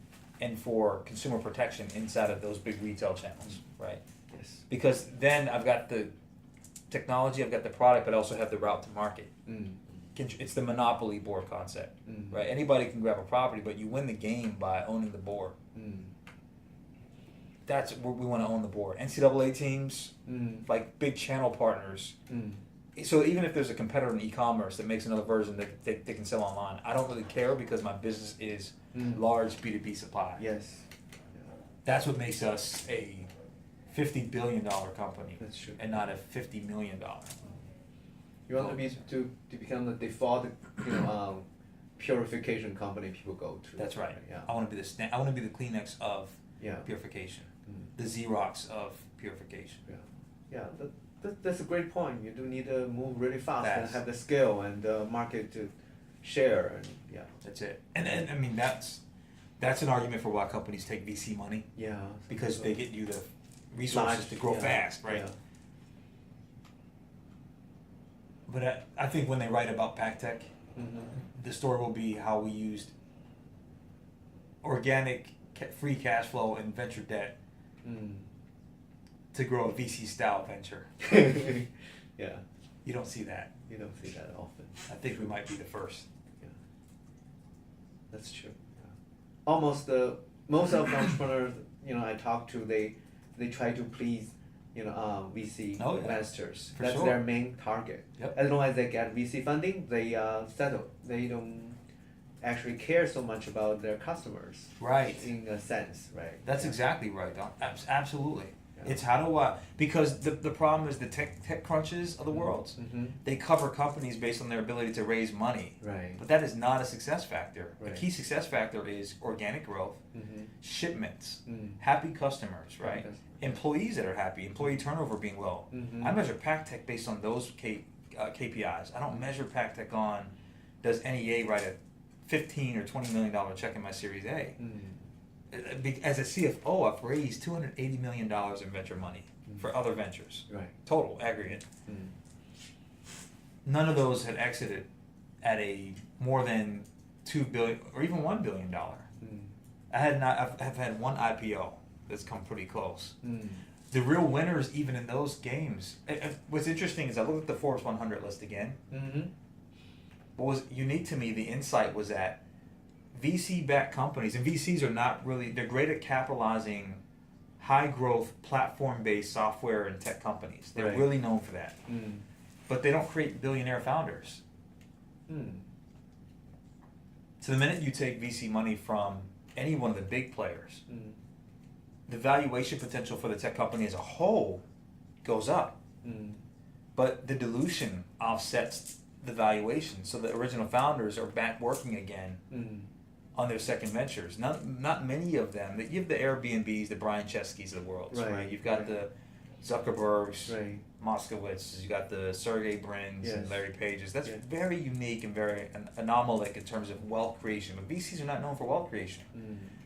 [SPEAKER 1] and for consumer protection inside of those big retail channels, right?
[SPEAKER 2] Yes.
[SPEAKER 1] Because then I've got the technology, I've got the product, but I also have the route to market. It's the monopoly board concept, right? Anybody can grab a property, but you win the game by owning the board. That's where we want to own the board. NCAA teams, like big channel partners. So even if there's a competitor in e-commerce that makes another version that they can sell online, I don't really care, because my business is large B2B supply.
[SPEAKER 2] Yes.
[SPEAKER 1] That's what makes us a $50 billion company.
[SPEAKER 2] That's true.
[SPEAKER 1] And not a $50 million.
[SPEAKER 2] You want to become the default, purification company people go to.
[SPEAKER 1] That's right.
[SPEAKER 2] Yeah.
[SPEAKER 1] I want to be the I want to be the Kleenex of
[SPEAKER 2] Yeah.
[SPEAKER 1] purification, the Xerox of purification.
[SPEAKER 2] Yeah. That's a great point. You do need to move really fast and
[SPEAKER 1] Fast.
[SPEAKER 2] have the skill and the market to share and yeah.
[SPEAKER 1] That's it. And I mean that's an argument for why companies take VC money,
[SPEAKER 2] Yeah.
[SPEAKER 1] because they get you the resources to grow fast, right?
[SPEAKER 2] Yeah.
[SPEAKER 1] But I think when they write about PackTech, the story will be how we used organic free cash flow and venture debt to grow a VC style venture.
[SPEAKER 2] Yeah.
[SPEAKER 1] You don't see that.
[SPEAKER 2] You don't see that often.
[SPEAKER 1] I think we might be the first.
[SPEAKER 2] Yeah. That's true. Yeah. Almost most of the entrepreneurs I talk to, they try to please VC investors.
[SPEAKER 1] For
[SPEAKER 2] That's
[SPEAKER 1] sure.
[SPEAKER 2] their main target.
[SPEAKER 1] Yep.
[SPEAKER 2] As long as they get VC funding, they settle. They don't actually care so much about their customers.
[SPEAKER 1] Right.
[SPEAKER 2] In a sense, right?
[SPEAKER 1] That's
[SPEAKER 2] Yeah.
[SPEAKER 1] exactly right, Don. Absolutely.
[SPEAKER 2] Yeah.
[SPEAKER 1] It's how do I, because the problem is the tech crunches of the world. They cover companies based on their ability to raise money.
[SPEAKER 2] Right.
[SPEAKER 1] But that is not a success factor.
[SPEAKER 2] Right.
[SPEAKER 1] The key success factor is organic growth, shipments,
[SPEAKER 2] Mm.
[SPEAKER 1] happy customers, right?
[SPEAKER 2] customers.
[SPEAKER 1] Employees that are happy, employee turnover being low. I measure PackTech based on those KPIs. I don't measure PackTech on does NEA write a $15 or $20 million check in my Series A. As a CFO, I've raised $280 million in venture money for other ventures.
[SPEAKER 2] Right.
[SPEAKER 1] Total aggregate. None of those had exited at a more than $2 billion or even $1 billion. I've had one IPO that's come pretty close. The real winners, even in those games. What's interesting is I looked at the Forbes 100 list again. What was unique to me, the insight was that VC-backed companies, and VCs are not really, they're great at capitalizing high-growth, platform-based software and tech companies. They're
[SPEAKER 2] Right.
[SPEAKER 1] really known for that. But they don't create billionaire founders. So the minute you take VC money from any one of the big players, the valuation potential for the tech company as a whole goes up. But the dilution offsets the valuation. So the original founders are back working again on their second ventures. Not many of them. You have the Airbnbs, the Brian Chesky's of the world, right? You've got the Zuckerbergs, Moskowitz, you got the Sergey Brins and Larry Pages. That's very unique and very anomalic in terms of wealth creation. But VCs are not known for wealth creation.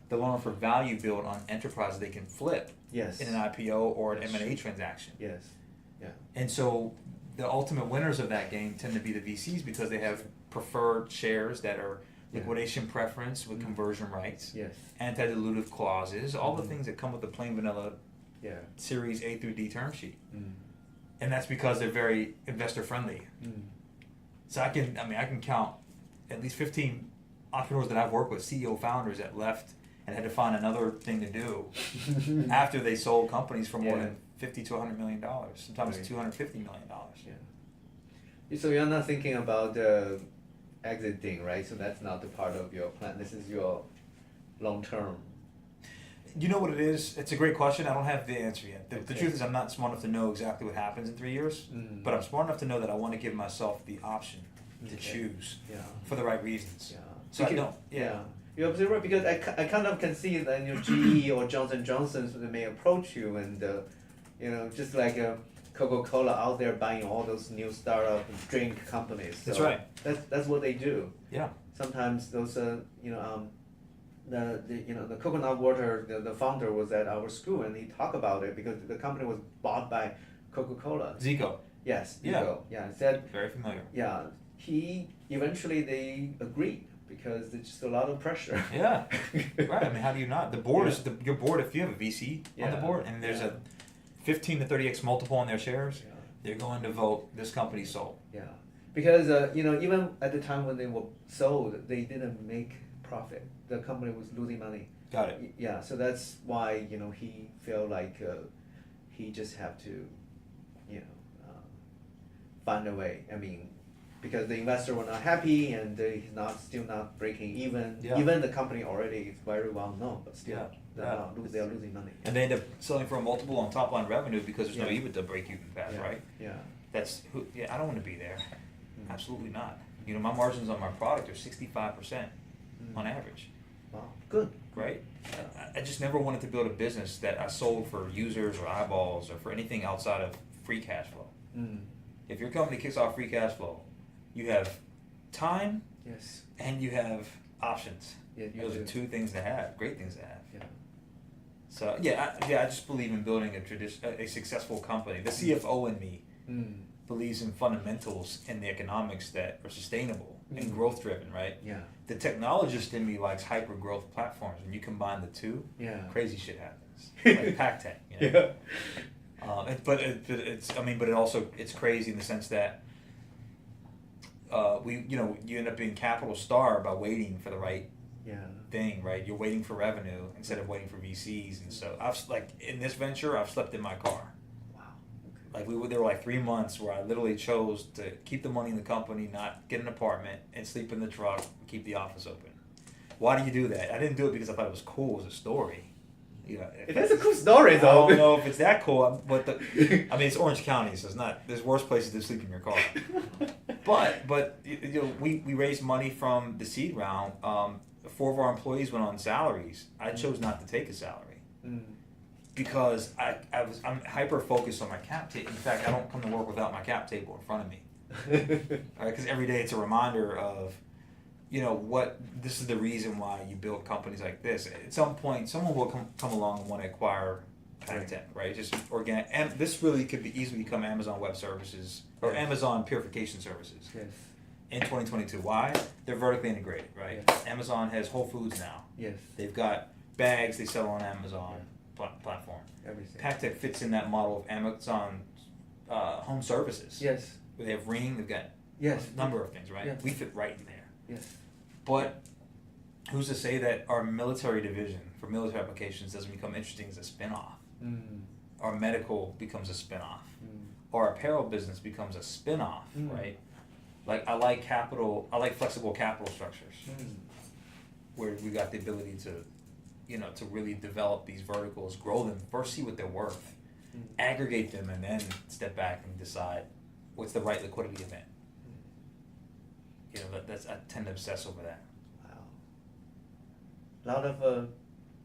[SPEAKER 1] They're known for value built on enterprises they can flip in an IPO or an M&A transaction.
[SPEAKER 2] Yes. Yeah.
[SPEAKER 1] And so the ultimate winners of that game tend to be the VCs because they have preferred shares that are liquidation preference with conversion rights, anti-dilutive clauses, all the things that come with the plain vanilla Series A through D term sheet. And that's because they're very investor friendly. So I can count at least 15 entrepreneurs that I've worked with, CEO founders that left and had to find another thing to do after they sold companies for more than $50 to $100 million, sometimes $250 million.
[SPEAKER 2] So you're not thinking about exiting, right? So that's not the part of your plan. This is your long term.
[SPEAKER 1] You know what it is? It's a great question. I don't have the answer yet. The truth is I'm not smart enough to know exactly what happens in 3 years, but I'm smart enough to know that I want to give myself the option to choose for the right reasons. So I don't.
[SPEAKER 2] You're absolutely right, because I kind of can see that GE or Johnson & Johnson they may approach you and just like Coca-Cola out there buying all those new startup drink companies. So
[SPEAKER 1] that's right.
[SPEAKER 2] That's what they do.
[SPEAKER 1] Yeah.
[SPEAKER 2] Sometimes those the coconut water, the founder was at our school and he talked about it because the company was bought by Coca-Cola.
[SPEAKER 1] Zico.
[SPEAKER 2] Yes, Zico. Yeah, said.
[SPEAKER 1] Very familiar.
[SPEAKER 2] Yeah, they agreed because there's just a lot of pressure.
[SPEAKER 1] Yeah, right. I mean, how do you not? The board is your board. If you have a VC on the board and there's a 15 to 30x multiple on their shares, they're going to vote this company sold.
[SPEAKER 2] Yeah, because even at the time when they were sold, they didn't make profit. The company was losing money.
[SPEAKER 1] Got it.
[SPEAKER 2] Yeah, so that's why he felt like he just have to find a way. I mean, because the investor were not happy and he's still not breaking even.
[SPEAKER 1] Yeah.
[SPEAKER 2] Even the company already is very well known, but still
[SPEAKER 1] Yeah.
[SPEAKER 2] they're losing money.
[SPEAKER 1] And they end up selling for a multiple on top line revenue because there's no
[SPEAKER 2] Yeah.
[SPEAKER 1] EBITDA break even path, right?
[SPEAKER 2] Yeah.
[SPEAKER 1] I don't want to be there. Absolutely not. You know, my margins on my product are 65% on average.
[SPEAKER 2] Wow, good.
[SPEAKER 1] Right? I just never wanted to build a business that I sold for users or eyeballs or for anything outside of free cash flow. If your company kicks off free cash flow, you have time
[SPEAKER 2] Yes.
[SPEAKER 1] and you have options.
[SPEAKER 2] Yeah, you
[SPEAKER 1] Those
[SPEAKER 2] do.
[SPEAKER 1] are two things to have, great things to have.
[SPEAKER 2] Yeah.
[SPEAKER 1] So I just believe in building a successful company. The CFO in me believes in fundamentals and the economics that are sustainable and growth driven, right?
[SPEAKER 2] Yeah.
[SPEAKER 1] The technologist in me likes hyper growth platforms. When you combine the two, crazy shit happens. Like PackTech, you know?
[SPEAKER 2] Yeah.
[SPEAKER 1] But it's crazy in the sense that you end up being capital starved by waiting for the right thing, right? You're waiting for revenue instead of waiting for VCs, and so in this venture, I've slept in my car.
[SPEAKER 2] Wow.
[SPEAKER 1] Like there were like 3 months where I literally chose to keep the money in the company, not get an apartment, and sleep in the truck, and keep the office open. Why do you do that? I didn't do it because I thought it was cool as a story. You know,
[SPEAKER 2] It is a cool story, though.
[SPEAKER 1] I don't know if it's that cool, but it's Orange County, so it's not. There's worse places to sleep in your car. But we raised money from the seed round. 4 of our employees went on salaries. I chose not to take a salary because I'm hyper focused on my cap table. In fact, I don't come to work without my cap table in front of me. Because every day it's a reminder of, this is the reason why you build companies like this. At some point, someone will come along and want to acquire PackTech, right? Just organic. And this really could easily become Amazon Web Services or Amazon Purification Services.
[SPEAKER 2] Yes.
[SPEAKER 1] In 2022. Why? They're vertically integrated, right?
[SPEAKER 2] Yes.
[SPEAKER 1] Amazon has Whole Foods now.
[SPEAKER 2] Yes.
[SPEAKER 1] They've got bags they sell on Amazon platform.
[SPEAKER 2] Everything.
[SPEAKER 1] PackTech fits in that model of Amazon home services.
[SPEAKER 2] Yes.
[SPEAKER 1] Where they have Ring, they've got a number of things, right?
[SPEAKER 2] Yes.
[SPEAKER 1] We fit right in there.
[SPEAKER 2] Yes.
[SPEAKER 1] But who's to say that our military division for military applications doesn't become interesting as a spin-off? Our medical becomes a spin-off. Or our apparel business becomes a spin-off, right? Like I like flexible capital structures where we got the ability to really develop these verticals, grow them, first see what they're worth, aggregate them, and then step back and decide what's the right liquidity event. I tend to obsess over that.
[SPEAKER 2] Wow. A lot of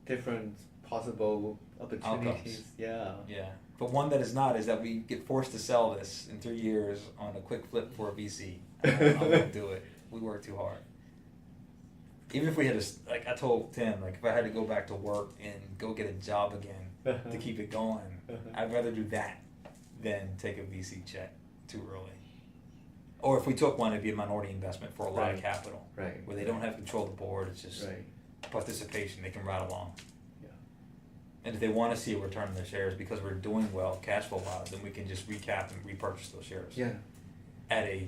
[SPEAKER 2] different possible opportunities.
[SPEAKER 1] Outcomes.
[SPEAKER 2] Yeah.
[SPEAKER 1] Yeah. But one that is not is that we get forced to sell this in 3 years on a quick flip for a VC. I won't do it. We work too hard. Even if we had I told Tim, if I had to go back to work and go get a job again to keep it going, I'd rather do that than take a VC check too early. Or if we took one, it'd be a minority investment for a lot of capital.
[SPEAKER 2] Right.
[SPEAKER 1] Where they don't have control of the board, it's just participation, they can ride along. And if they want to see a return on their shares because we're doing well cash flow wise, then we can just recap and repurchase those shares.
[SPEAKER 2] Yeah.
[SPEAKER 1] At a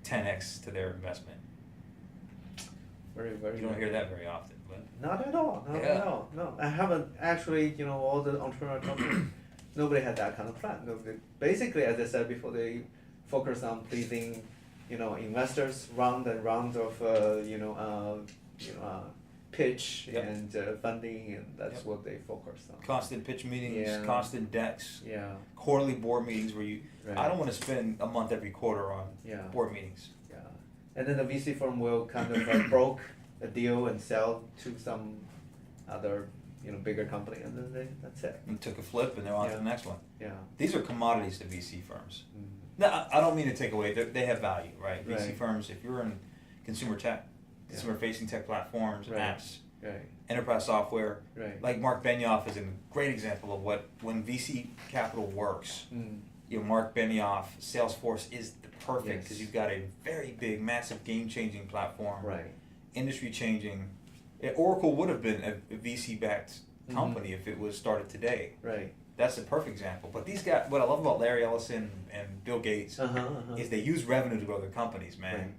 [SPEAKER 1] 10x to their investment.
[SPEAKER 2] Very, very.
[SPEAKER 1] You don't hear that very often, but.
[SPEAKER 2] Not at all. Not at all. No, I haven't actually. All the entrepreneurial companies, nobody had that kind of plan. Nobody, basically, as I said before, they focus on pleasing, investors, round and round of, pitch and funding, and that's what they focus on.
[SPEAKER 1] Constant pitch meetings, constant decks, quarterly board meetings where I don't want to spend a month every quarter on board meetings.
[SPEAKER 2] Yeah, and then the VC firm will kind of broke a deal and sell to some other, bigger company, and then that's it.
[SPEAKER 1] And took a flip and they're on to the next one.
[SPEAKER 2] Yeah.
[SPEAKER 1] These are commodities to VC firms. Now, I don't mean to take away, they have value, right? VC firms, if you're in consumer tech, consumer-facing tech platforms, apps, enterprise software. Like Mark Benioff is a great example of when VC capital works. Mark Benioff, Salesforce is the perfect because you've got a very big, massive, game-changing platform, industry-changing. Oracle would have been a VC-backed company if it was started today. That's a perfect example. But these guys, what I love about Larry Ellison and Bill Gates is they use revenue to grow their companies, man.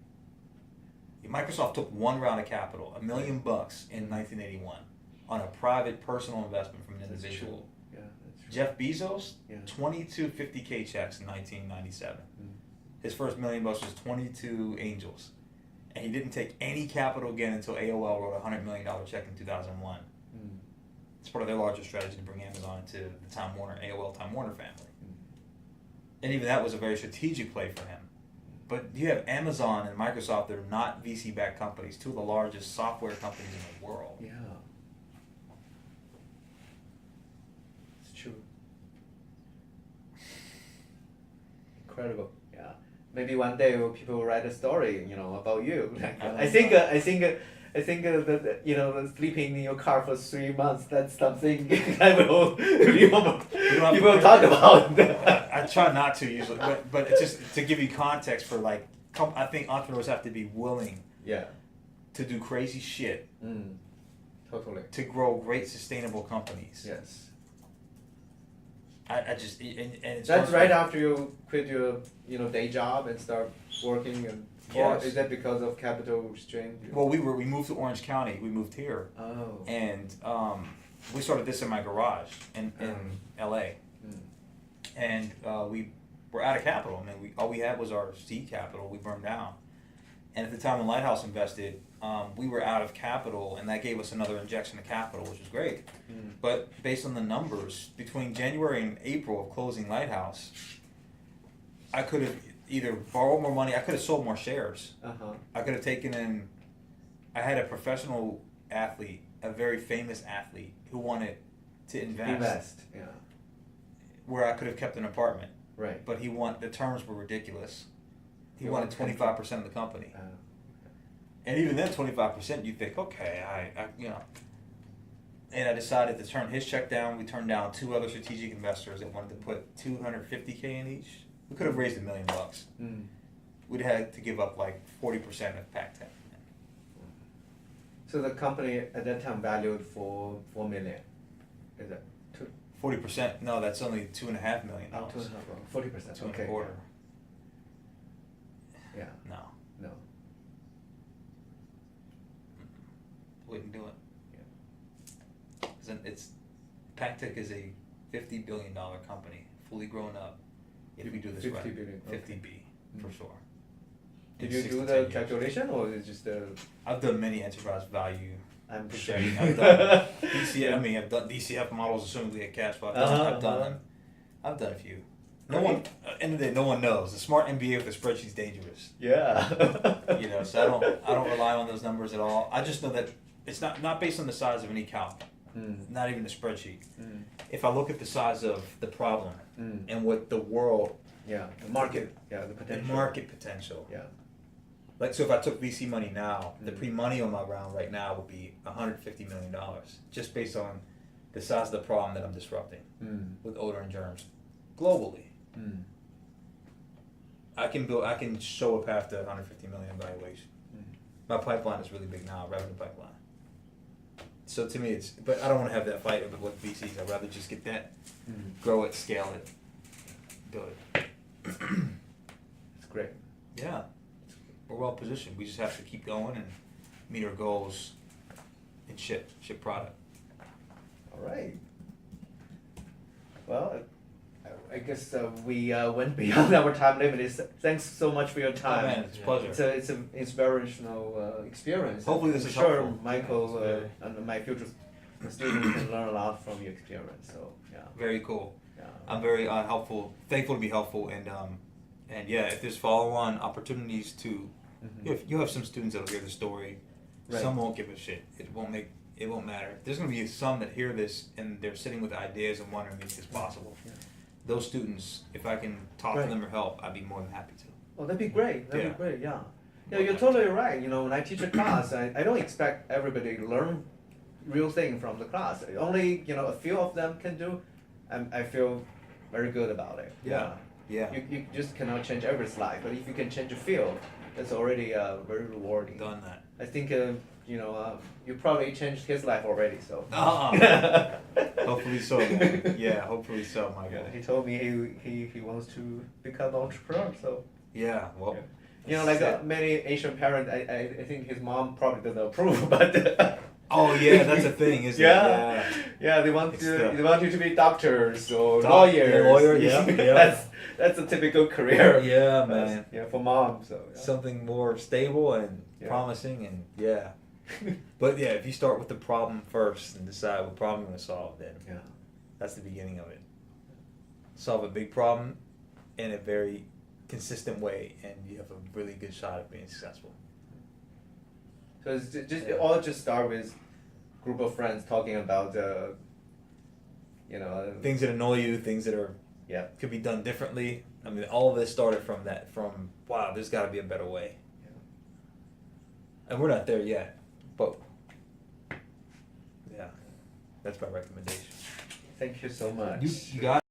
[SPEAKER 1] Microsoft took one round of capital, $1 million in 1981, on a private personal investment from an individual.
[SPEAKER 2] Yeah, that's true.
[SPEAKER 1] Jeff Bezos, 22 50K checks in 1997. His first $1 million was 22 angels. And he didn't take any capital again until AOL wrote a $100 million check in 2001. It's part of their larger strategy to bring Amazon into the Time Warner, AOL Time Warner family. And even that was a very strategic play for him. But you have Amazon and Microsoft that are not VC-backed companies, two of the largest software companies in the world.
[SPEAKER 2] Yeah. It's true. Incredible. Yeah. Maybe one day people will write a story, about you. I think that sleeping in your car for 3 months, that's something I will people talk about.
[SPEAKER 1] I try not to usually, but it's just to give you context for I think entrepreneurs have to be willing to do crazy shit
[SPEAKER 2] Totally.
[SPEAKER 1] to grow great sustainable companies.
[SPEAKER 2] Yes.
[SPEAKER 1] I just and it's
[SPEAKER 2] That's right after you quit your day job and start working and. Or
[SPEAKER 1] Yes.
[SPEAKER 2] is that because of capital restraint?
[SPEAKER 1] Well, we moved to Orange County. We moved here,
[SPEAKER 2] Oh.
[SPEAKER 1] and we started this in my garage in L.A. And we were out of capital. I mean, all we had was our seed capital. We burned down, and at the time when Lighthouse invested, we were out of capital, and that gave us another injection of capital, which was great. But based on the numbers, between January and April of closing Lighthouse, I could have either borrowed more money. I could have sold more shares. I could have taken in. I had a professional athlete, a very famous athlete, who wanted to invest.
[SPEAKER 2] Yeah.
[SPEAKER 1] Where I could have kept an apartment.
[SPEAKER 2] Right.
[SPEAKER 1] But the terms were ridiculous. He
[SPEAKER 2] You
[SPEAKER 1] wanted
[SPEAKER 2] wanted
[SPEAKER 1] 25% of the company. And even then, 25%, you think, okay, I. And I decided to turn his check down. We turned down 2 other strategic investors that wanted to put $250K in each. We could have raised $1 million. We'd had to give up 40% of Pac-10.
[SPEAKER 2] So the company at that time valued for $4 million. Is that
[SPEAKER 1] 40%? No, that's only $2.5 million.
[SPEAKER 2] 40%.
[SPEAKER 1] Two and
[SPEAKER 2] Okay.
[SPEAKER 1] a quarter.
[SPEAKER 2] Yeah.
[SPEAKER 1] No,
[SPEAKER 2] No.
[SPEAKER 1] wouldn't do it. It's Pactech is a $50 billion company, fully grown up. If we do this
[SPEAKER 2] 50
[SPEAKER 1] right,
[SPEAKER 2] billion,
[SPEAKER 1] 50B for sure.
[SPEAKER 2] Did
[SPEAKER 1] In
[SPEAKER 2] you
[SPEAKER 1] 6
[SPEAKER 2] do
[SPEAKER 1] to
[SPEAKER 2] the
[SPEAKER 1] 10 years.
[SPEAKER 2] calculation or is it just a?
[SPEAKER 1] I've done many enterprise value.
[SPEAKER 2] I'm
[SPEAKER 1] sharing.
[SPEAKER 2] pretty
[SPEAKER 1] I've done DCF. I mean, I've done DCF models, assuming cash flow. I've done them. I've done a few. No one. End of the day, no one knows. A smart MBA with a spreadsheet's dangerous.
[SPEAKER 2] Yeah.
[SPEAKER 1] So I don't rely on those numbers at all. I just know that it's not based on the size of any calc, not even a spreadsheet. If I look at the size of the problem and what the world.
[SPEAKER 2] Yeah, the market. Yeah, the potential.
[SPEAKER 1] The market potential.
[SPEAKER 2] Yeah.
[SPEAKER 1] So if I took VC money now, the pre-money on my round right now would be $150 million, just based on the size of the problem that I'm disrupting with odor and germs, globally. I can show a path to 150 million valuation. My pipeline is really big now, revenue pipeline. So to me, but I don't want to have that fight with VCs. I'd rather just get that, grow it, scale it, do it.
[SPEAKER 2] It's great.
[SPEAKER 1] Yeah, we're well positioned. We just have to keep going and meet our goals and ship product.
[SPEAKER 2] All right. Well, I guess we went beyond our time limit. Thanks so much for your time.
[SPEAKER 1] Oh man, it's a pleasure.
[SPEAKER 2] It's an inspirational experience.
[SPEAKER 1] Hopefully this
[SPEAKER 2] I'm
[SPEAKER 1] is
[SPEAKER 2] sure
[SPEAKER 1] helpful.
[SPEAKER 2] Michael and my future students can learn a lot from your experience. So yeah.
[SPEAKER 1] Very cool.
[SPEAKER 2] Yeah.
[SPEAKER 1] I'm very thankful to be helpful, and yeah, if there's follow-on opportunities to, you'll have some students that'll hear the story.
[SPEAKER 2] Right.
[SPEAKER 1] Some won't give a shit. It won't matter. There's gonna be some that hear this and they're sitting with ideas and wondering if it's possible.
[SPEAKER 2] Yeah.
[SPEAKER 1] Those students, if I can talk to them or help, I'd be more than happy to.
[SPEAKER 2] Oh, that'd be great. That'd
[SPEAKER 1] Yeah.
[SPEAKER 2] be great. Yeah. Yeah, you're totally right. When I teach a class, I don't expect everybody to learn real thing from the class. Only a few of them can do, and I feel very good about it.
[SPEAKER 1] Yeah.
[SPEAKER 2] You just cannot change everyone's life, but if you can change a field, that's already very rewarding.
[SPEAKER 1] Done that.
[SPEAKER 2] I think you probably changed his life already. So.
[SPEAKER 1] Hopefully so. Man. Yeah, hopefully so, Michael.
[SPEAKER 2] Yeah, he told me he wants to become an entrepreneur. So.
[SPEAKER 1] Yeah. Well.
[SPEAKER 2] Many Asian parents, I think his mom probably doesn't approve, but.
[SPEAKER 1] Oh yeah, that's a thing, isn't it?
[SPEAKER 2] Yeah. Yeah, they want you to be doctors or lawyers.
[SPEAKER 1] Lawyer, yeah.
[SPEAKER 2] That's a typical career.
[SPEAKER 1] Yeah, man.
[SPEAKER 2] Yeah, for mom. So yeah.
[SPEAKER 1] Something more stable and promising, and yeah. But yeah, if you start with the problem first and decide what problem you want to solve, then that's the beginning of it. Solve a big problem in a very consistent way, and you have a really good shot at being successful.
[SPEAKER 2] So it's it all just start with group of friends talking about
[SPEAKER 1] things that annoy you, things that are could be done differently. I mean, all of this started from that. From wow, there's got to be a better way. And we're not there yet, but yeah, that's my recommendation.
[SPEAKER 2] Thank you so much.
[SPEAKER 1] You got.